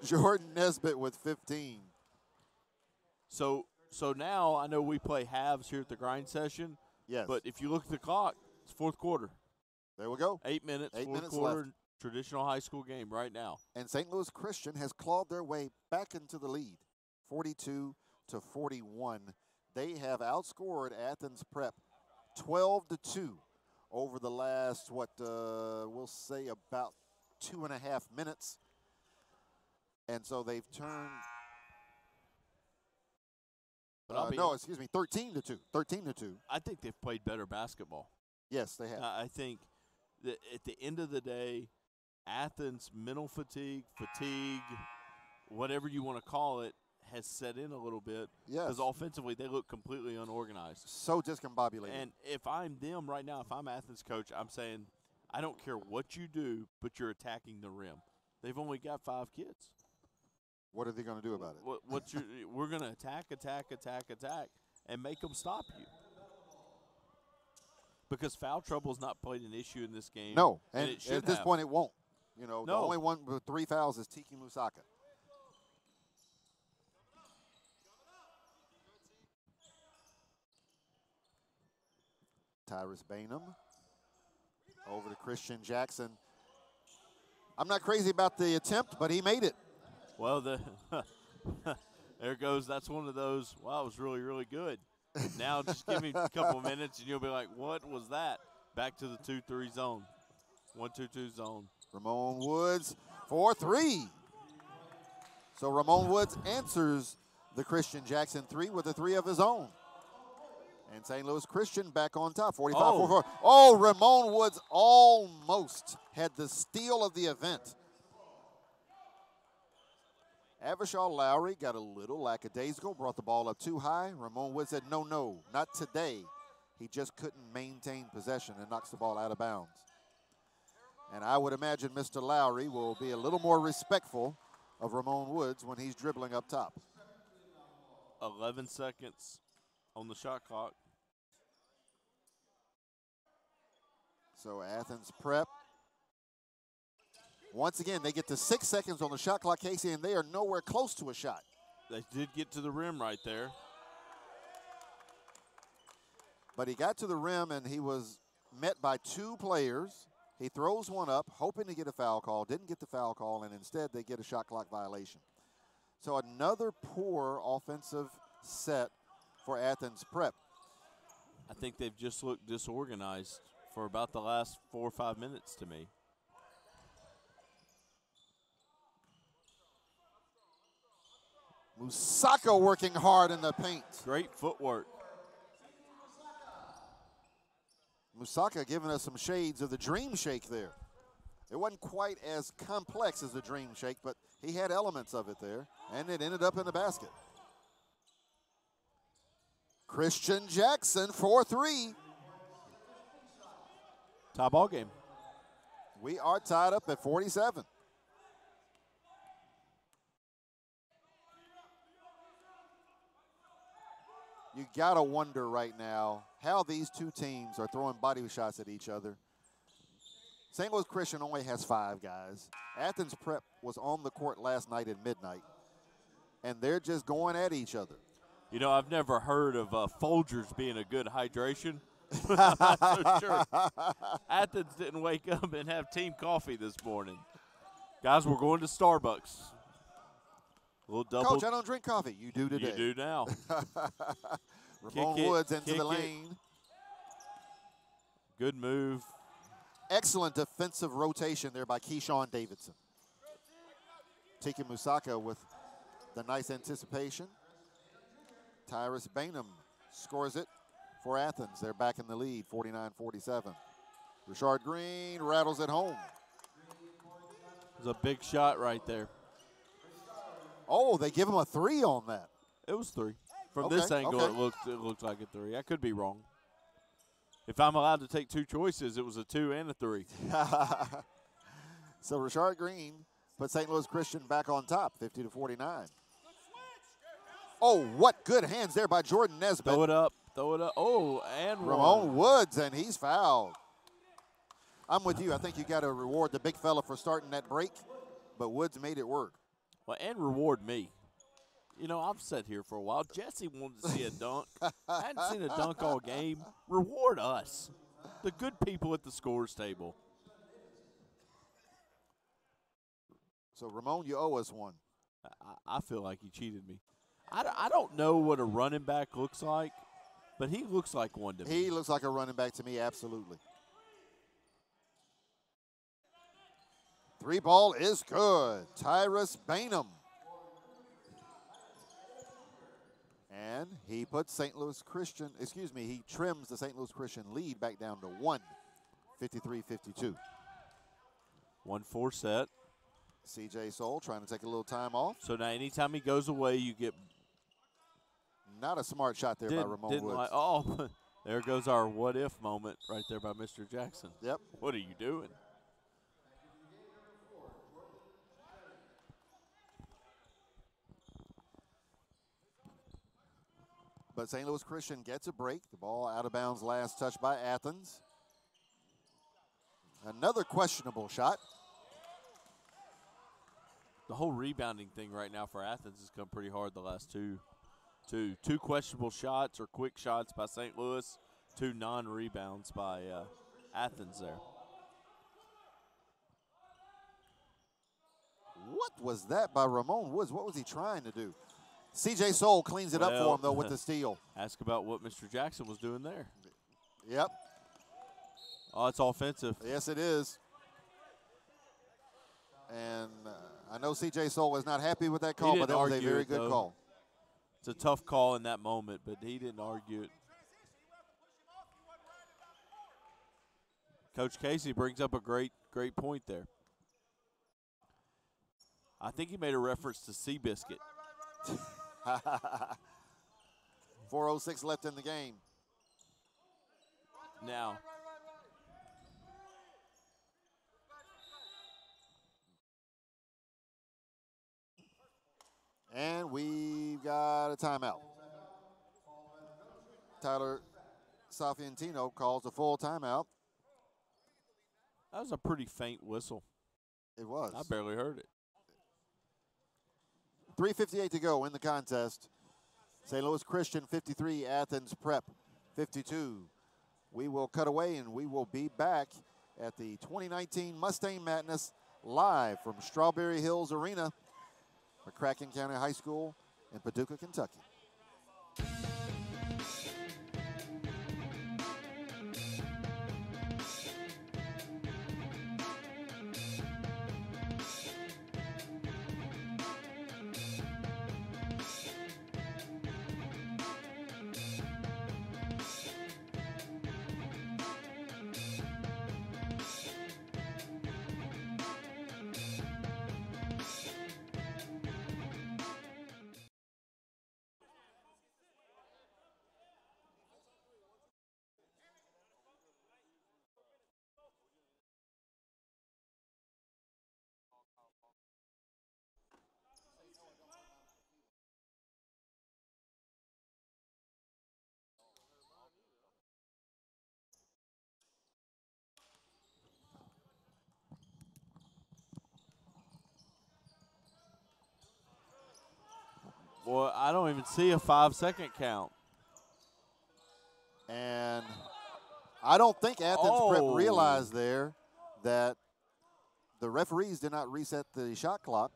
Jordan Nesbitt with 15. So now I know we play halves here at the grind session. Yes. But if you look at the clock, it's fourth quarter. There we go. 8 minutes, 8 fourth minutes quarter, left. Traditional high school game right now. And St. Louis Christian has clawed their way back into the lead, 42-41. They have outscored Athens Prep 12-2 over the last, we'll say about 2.5 minutes. And so they've turned, 13-2. 13-2. I think they've played better basketball. Yes, they have. I think that at the end of the day, Athens' mental fatigue, whatever you want to call it, has set in a little bit. Yes. Because offensively, they look completely unorganized. So discombobulated. And if I'm them right now, if I'm Athens' coach, I'm saying, I don't care what you do, but you're attacking the rim. They've only got 5 kids. What are they going to do about it? We're going to attack, and make them stop you. Because foul trouble has not played an issue in this game. No, and at this point it won't. You know, the only one with 3 fouls is Tiki Musaka. Tyrus Bainham over to Christian Jackson. I'm not crazy about the attempt, but he made it. Well, there goes. That's one of those, wow, it was really, really good. Now just give me a couple of minutes, and you'll be like, what was that? Back to the 2-3 zone. 1-2-2 zone. Ramon Woods for 3. So Ramon Woods answers the Christian Jackson 3 with a 3 of his own. And St. Louis Christian back on top, 45-44. Oh, Ramon Woods almost had the steal of the event. Avishal Lowry got a little lackadaisical, brought the ball up too high. Ramon Woods said, no, not today. He just couldn't maintain possession and knocks the ball out of bounds. And I would imagine Mr. Lowry will be a little more respectful of Ramon Woods when he's dribbling up top. 11 seconds on the shot clock. So Athens Prep. Once again, they get to 6 seconds on the shot clock, Casey, and they are nowhere close to a shot. They did get to the rim right there. But he got to the rim, and he was met by 2 players. He throws one up, hoping to get a foul call, didn't get the foul call, and instead they get a shot clock violation. So another poor offensive set for Athens Prep. I think they've just looked disorganized for about the last 4 or 5 minutes to me. Musaka working hard in the paint. Great footwork. Musaka giving us some shades of the dream shake there. It wasn't quite as complex as the dream shake, but he had elements of it there, and it ended up in the basket. Christian Jackson, 4-3. Tie ball game. We are tied up at 47. got to wonder right now how these two teams are throwing body shots at each other. St. Louis Christian only has 5 guys. Athens Prep was on the court last night at midnight, and they're just going at each other. You know, I've never heard of Folgers being a good hydration. I'm not so sure. Athens didn't wake up and have team coffee this morning. Guys, we're going to Starbucks. A little double. Coach, I don't drink coffee. You do today. You do now. Ramon Woods into the lane. Good move. Excellent defensive rotation there by Keyshawn Davidson. Tiki Musaka with the nice anticipation. Tyrus Bainham scores it for Athens. They're back in the lead, 49-47. Richard Green rattles it home. It was a big shot right there. Oh, they give him a 3 on that. It was 3. From this angle, it looked like a 3. I could be wrong. If I'm allowed to take 2 choices, it was a 2 and a 3. So Richard Green put St. Louis Christian back on top, 50-49. Oh, what good hands there by Jordan Nesbitt. Throw it up. Throw it up. Oh, and Ramon Woods, and he's fouled. I'm with you. I think you got to reward the big fella for starting that break, but Woods made it work. Well, and reward me. You know, I've sat here for a while. Jesse wanted to see a dunk. I hadn't seen a dunk all game. Reward us, the good people at the scores table. So, Ramon, you owe us one. I feel like he cheated me. I don't know what a running back looks like, but he looks like one to me. He looks like a running back to me, absolutely. 3 ball is good. Tyrus Bainham. And he puts St. Louis Christian, he trims the St. Louis Christian lead back down to 1, 53-52. 1-4 set. C.J. Soul trying to take a little time off. So now anytime he goes away, you get. Not a smart shot there by Ramon Woods. Oh, there goes our what-if moment right there by Mr. Jackson. Yep. What are you doing? But St. Louis Christian gets a break. The ball out of bounds, last touch by Athens. Another questionable shot. The whole rebounding thing right now for Athens has come pretty hard the last two questionable shots or quick shots by St. Louis, 2 non-rebounds by Athens there. What was that by Ramon Woods? What was he trying to do? C.J. Soul cleans it up for him, though, with the steal. Ask about what Mr. Jackson was doing there. Yep. Oh, it's offensive. Yes, it is. And I know C.J. Soul was not happy with that call, but that was a very good call. It's a tough call in that moment, but he didn't argue it. Coach Casey brings up a great point there. I think he made a reference to Seabiscuit. 4:06 left in the game. Now, and we've got a timeout. Tyler Safiantino calls a full timeout. that was a pretty faint whistle. It was. I barely heard it. 3:58 to go in the contest. St. Louis Christian 53, Athens Prep 52. We will cut away and we will be back at the 2019 Mustang Madness live from Strawberry Hills Arena, McCracken County High School in Paducah, Kentucky. Well, I don't even see a 5-second count. And I don't think Athens Prep realized there that the referees did not reset the shot clock.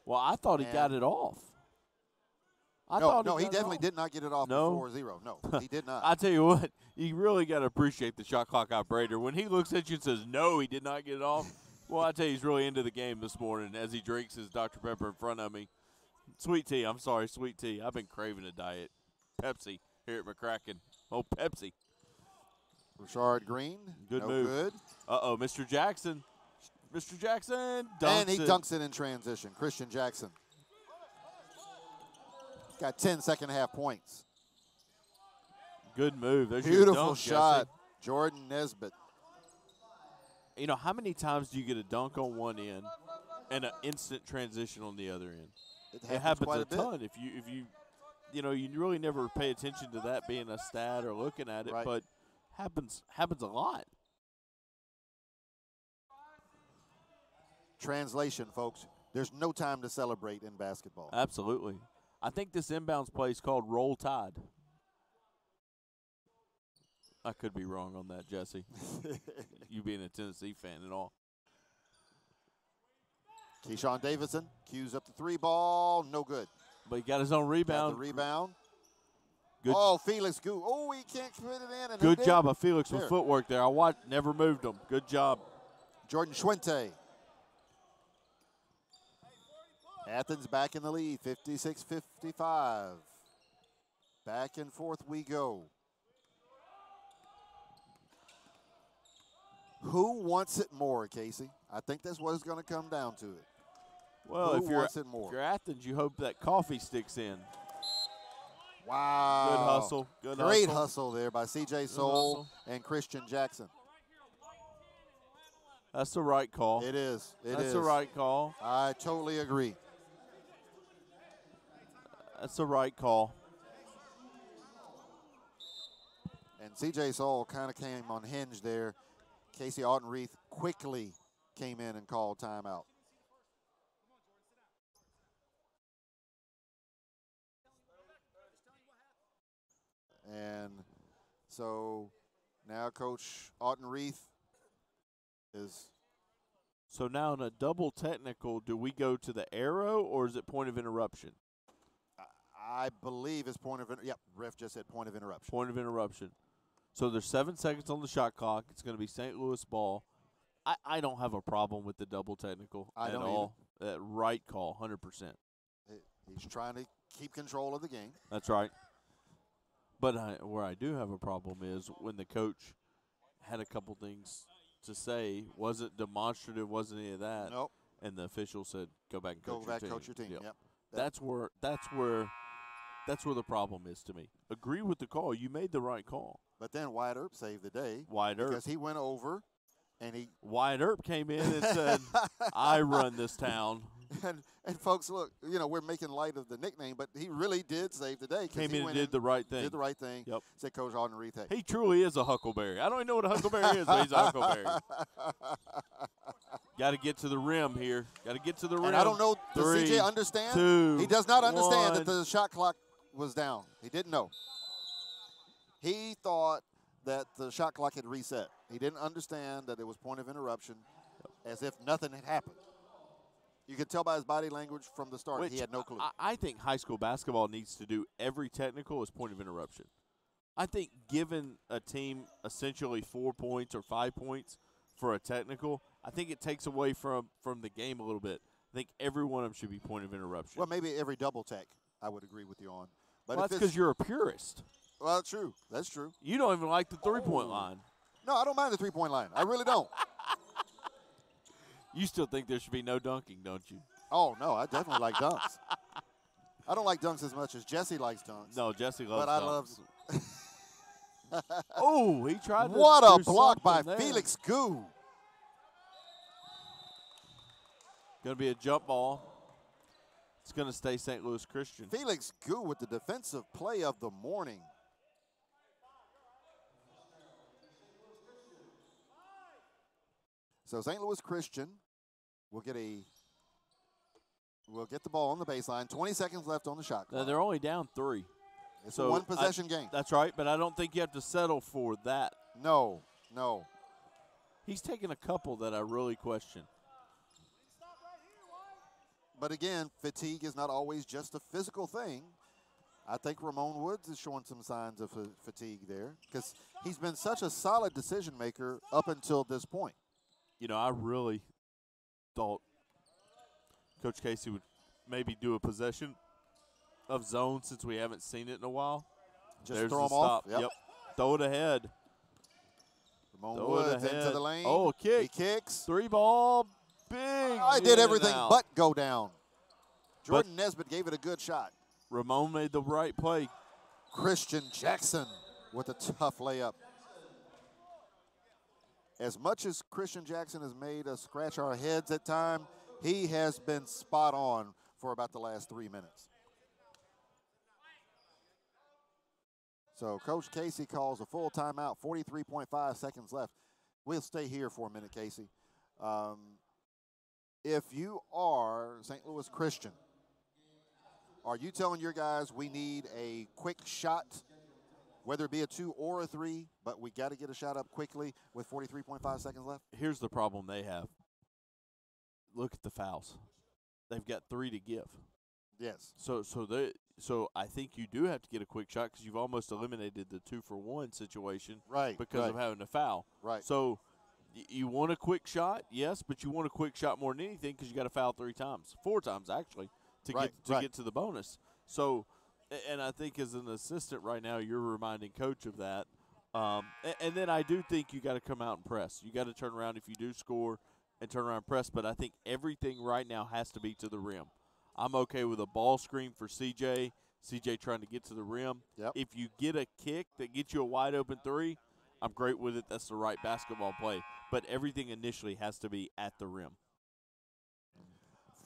Well, I thought he got it off. No, he definitely did not get it off before 0. No, he did not. I tell you what, you really got to appreciate the shot clock operator. When he looks at you and says, no, he did not get it off, well, I tell you, he's really into the game this morning as he drinks his Dr. Pepper in front of me. Sweet tea. I'm sorry, sweet tea. I've been craving a diet. Pepsi here at McCracken. Oh, Pepsi. Richard Green. Good no move. Good. Uh-oh, Mr. Jackson. Mr. Jackson dunks And he dunks it in transition. Christian Jackson. Got 10 second-half points. Good move. There's Beautiful your dunk, shot, Jesse. Jordan Nesbitt. You know, how many times do you get a dunk on one end and an instant transition on the other end? It happens quite a a bit. ton. If you really never pay attention to that being a stat or looking at it, Right. but happens a lot. Translation, folks. There's no time to celebrate in basketball. Absolutely. I think this inbounds play is called Roll Tide. I could be wrong on that, Jesse. You being a Tennessee fan and all. Keyshawn Davidson cues up the 3 ball. No good. But he got his own rebound. Got the rebound. Good. Oh, Felix Gu. Oh, he can't put it in. And Good job of Felix with There. footwork there. I never moved him. Good job. Jordan Schwente. Athens back in the lead, 56-55. Back and forth we go. Who wants it more, Casey? I think that's what it's going to come down to it. Well, Who if you're wants it more? Athens, you hope that coffee sticks in. Wow. Good hustle. Great hustle there by C.J. Soul hustle. and Christian Jackson. That's the right call. It is. That's the right call. I totally agree. That's the right call. And C.J. Soul kind of came on hinge there. Casey Altenreith quickly came in and called timeout. And so now Coach Altenreith is. So now in a double technical, do we go to the arrow or is it point of interruption? I believe it's point of ref just said point of interruption. Point of interruption. So there's 7 seconds on the shot clock. It's going to be St. Louis ball. I don't have a problem with the double technical at all. That right call, 100%. He's trying to keep control of the game. That's right. But where I do have a problem is when the coach had a couple things to say, wasn't demonstrative, wasn't any of that. Nope. And the official said, "Go back and coach your team." Yep. That's where the problem is to me. Agree with the call. You made the right call. But then Wyatt Earp saved the day. Wyatt Earp. Because he went over and he. Wyatt Earp came in and said, "I run this town." And folks, look, we're making light of the nickname, but he really did save the day. Came in and did the right thing. Did the right thing. Yep. Said Coach Altenreith, hey. He truly is a huckleberry. I don't even know what a huckleberry is, but he's a huckleberry. Got to get to the rim here. Got to get to the rim. And I don't know, does 3, CJ understand? 2, he does not understand 1. that the shot clock was down. He didn't know. He thought that the shot clock had reset. He didn't understand that it was point of interruption, as if nothing had happened. You could tell by his body language from the start. He had no clue. I think high school basketball needs to do every technical as point of interruption. I think giving a team essentially 4 points or 5 points for a technical, I think it takes away from the game a little bit. I think every one of them should be point of interruption. Well, maybe every double tech I would agree with you on. But that's because you're a purist. Well, true. That's true. You don't even like the three-point line. No, I don't mind the three-point line. I really don't. You still think there should be no dunking, don't you? Oh, no, I definitely like dunks. I don't like dunks as much as Jesse likes dunks. No, Jesse loves dunks. But I love. Oh, he tried to What a do block by there. Felix Gu. Going to be a jump ball. It's going to stay St. Louis Christian. Felix Gu with the defensive play of the morning. So St. Louis Christian will get a will get the ball on the baseline. 20 seconds left on the shot clock. They're only down 3. It's a one-possession game. That's right, but I don't think you have to settle for that. No. He's taken a couple that I really question. But again, fatigue is not always just a physical thing. I think Ramon Woods is showing some signs of fatigue there because he's been such a solid decision maker up until this point. You know, I really thought Coach Casey would maybe do a possession of zone since we haven't seen it in a while. Just There's throw the him off. Yep. Throw it ahead. Ramon Woods into the lane. Oh, a kick. He kicks. 3 ball. Big. I did everything but go down. Jordan Nesbitt gave it a good shot. Ramon made the right play. Christian Jackson with a tough layup. As much as Christian Jackson has made us scratch our heads at times, he has been spot on for about the last 3 minutes. So Coach Casey calls a full timeout, 43.5 seconds left. We'll stay here for a minute, Casey. If you are St. Louis Christian, are you telling your guys we need a quick shot, whether it be a 2 or a 3, but we got to get a shot up quickly with 43.5 seconds left? Here's the problem they have. Look at the fouls. They've got 3 to give. Yes. So I think you do have to get a quick shot because you've almost eliminated the 2-for-1 situation, right? Because of having to foul, right? So you want a quick shot, yes, but you want a quick shot more than anything because you got to foul 4 times actually to get to the bonus. So, and I think as an assistant right now, you're reminding coach of that. And then I do think you got to come out and press. You got to turn around if you do score and turn around and press. But I think everything right now has to be to the rim. I'm okay with a ball screen for CJ trying to get to the rim. Yep. If you get a kick that gets you a wide-open 3, I'm great with it. That's the right basketball play. But everything initially has to be at the rim.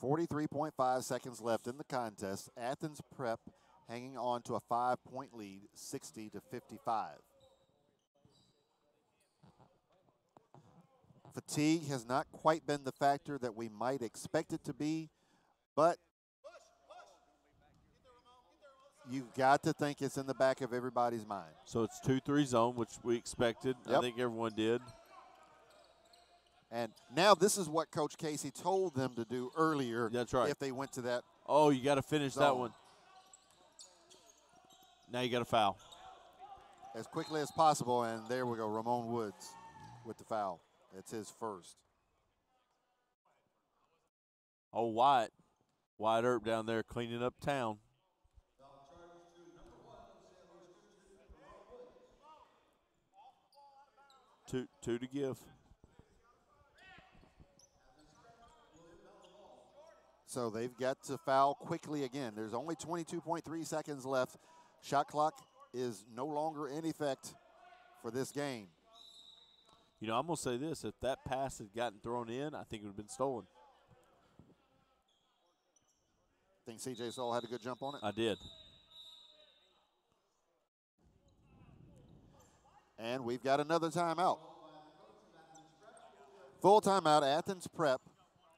43.5 seconds left in the contest. Athens Prep hanging on to a 5-point lead, 60-55. Fatigue has not quite been the factor that we might expect it to be, but you've got to think it's in the back of everybody's mind. So it's 2-3 zone, which we expected. Yep. I think everyone did. And now this is what Coach Casey told them to do earlier. That's right. If they went to that. Oh, you got to finish zone. that one. Now you got to foul. As quickly as possible, and there we go, Ramon Woods with the foul. That's his first. Oh, Wyatt Earp down there cleaning up town. Two to give. So they've got to foul quickly again. There's only 22.3 seconds left. Shot clock is no longer in effect for this game. You know, I'm going to say this. If that pass had gotten thrown in, I think it would have been stolen. Think C.J. Soul had a good jump on it? I did. And we've got another timeout. Full timeout, Athens Prep.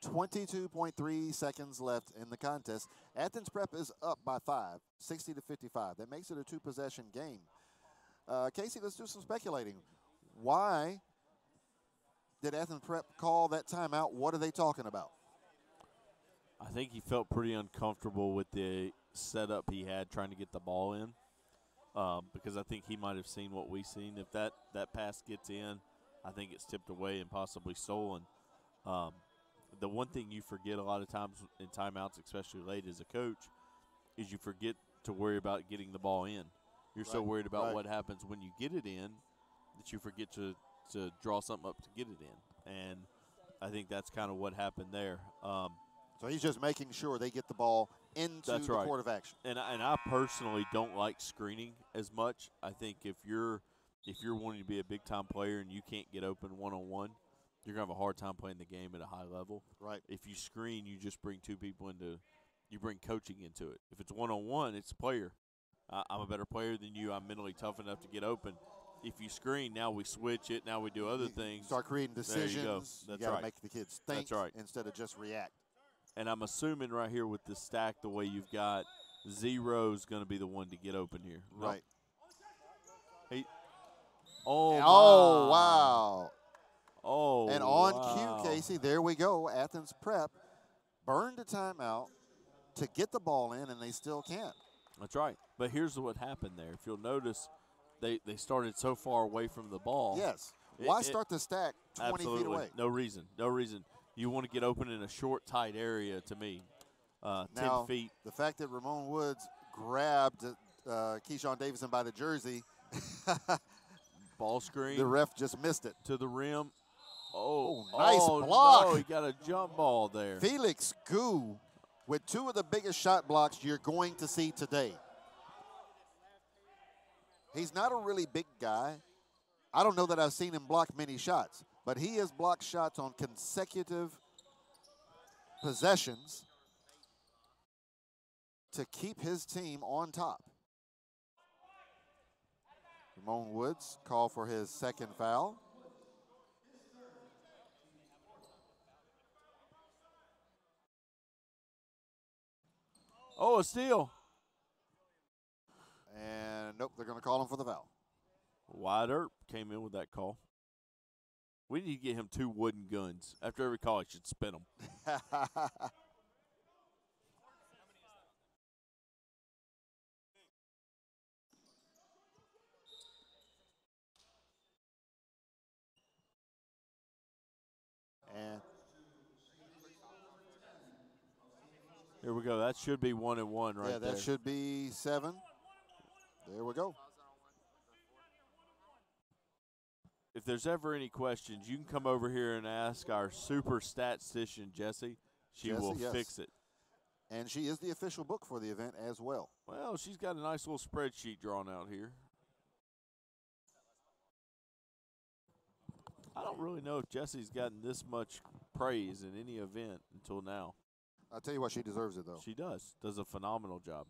22.3 seconds left in the contest. Athens Prep is up by 5, 60-55. That makes it a 2-possession game. Casey, let's do some speculating. Why did Athens Prep call that timeout? What are they talking about? I think he felt pretty uncomfortable with the setup he had trying to get the ball in because I think he might have seen what we've seen. If that pass gets in, I think it's tipped away and possibly stolen. The one thing you forget a lot of times in timeouts, especially late as a coach, is you forget to worry about getting the ball in. You're so worried about what happens when you get it in that you forget to draw something up to get it in. And I think that's kind of what happened there. So he's just making sure they get the ball into the court of action. And I personally don't like screening as much. I think if you're wanting to be a big-time player and you can't get open one-on-one, you're going to have a hard time playing the game at a high level. Right. If you screen, you just bring 2 people you bring coaching into it. If it's one-on-one, it's a player. I'm a better player than you. I'm mentally tough enough to get open. If you screen, now we switch it. Now we do other things. Start creating decisions. There you go. That's you got to right. make the kids think That's right. instead of just react. And I'm assuming right here with the stack, the way you've got, 0's going to be the one to get open here. Right. Hey. Oh, wow. Oh, and on wow. cue, Casey, there we go. Athens Prep burned a timeout to get the ball in, and they still can't. That's right. But here's what happened there. If you'll notice, they started so far away from the ball. Yes. Why start the stack 20 absolutely. feet away? No reason. No reason. You want to get open in a short, tight area to me. 10 feet. The fact that Ramon Woods grabbed Keyshawn Davison by the jersey. Ball screen. The ref just missed it. To the rim. Oh, nice block. No, he got a jump ball there. Felix Gu with 2 of the biggest shot blocks you're going to see today. He's not a really big guy. I don't know that I've seen him block many shots, but he has blocked shots on consecutive possessions to keep his team on top. Ramon Woods called for his second foul. Oh, a steal. And nope, they're going to call him for the foul. Wide Earp came in with that call. We need to get him 2 wooden guns. After every call, he should spin them. And here we go. That should be 1 and 1 right there. Yeah, that should be 7. There we go. If there's ever any questions, you can come over here and ask our super statistician, Jessie. She will fix it. And she is the official book for the event as well. Well, she's got a nice little spreadsheet drawn out here. I don't really know if Jessie's gotten this much praise in any event until now. I'll tell you what, she deserves it, though. She does. Does a phenomenal job.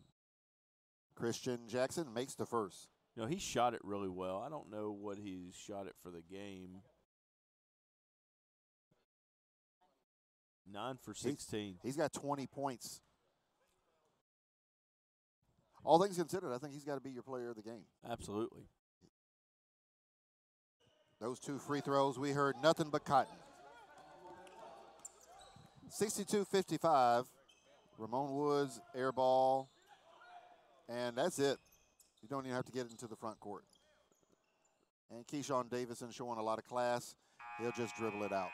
Christian Jackson makes the first. You know, he shot it really well. I don't know what he shot it for the game. 9 for 16. He's got 20 points. All things considered, I think he's got to be your player of the game. Absolutely. Those 2 free throws, we heard nothing but cotton. 62-55. Ramon Woods, air ball. And that's it. You don't even have to get into the front court. And Keyshawn Davison showing a lot of class. He'll just dribble it out.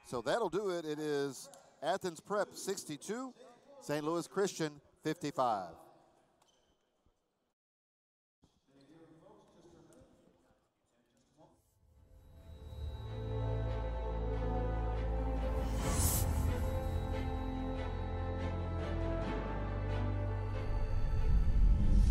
So that'll do it. It is Athens Prep 62, St. Louis Christian 55.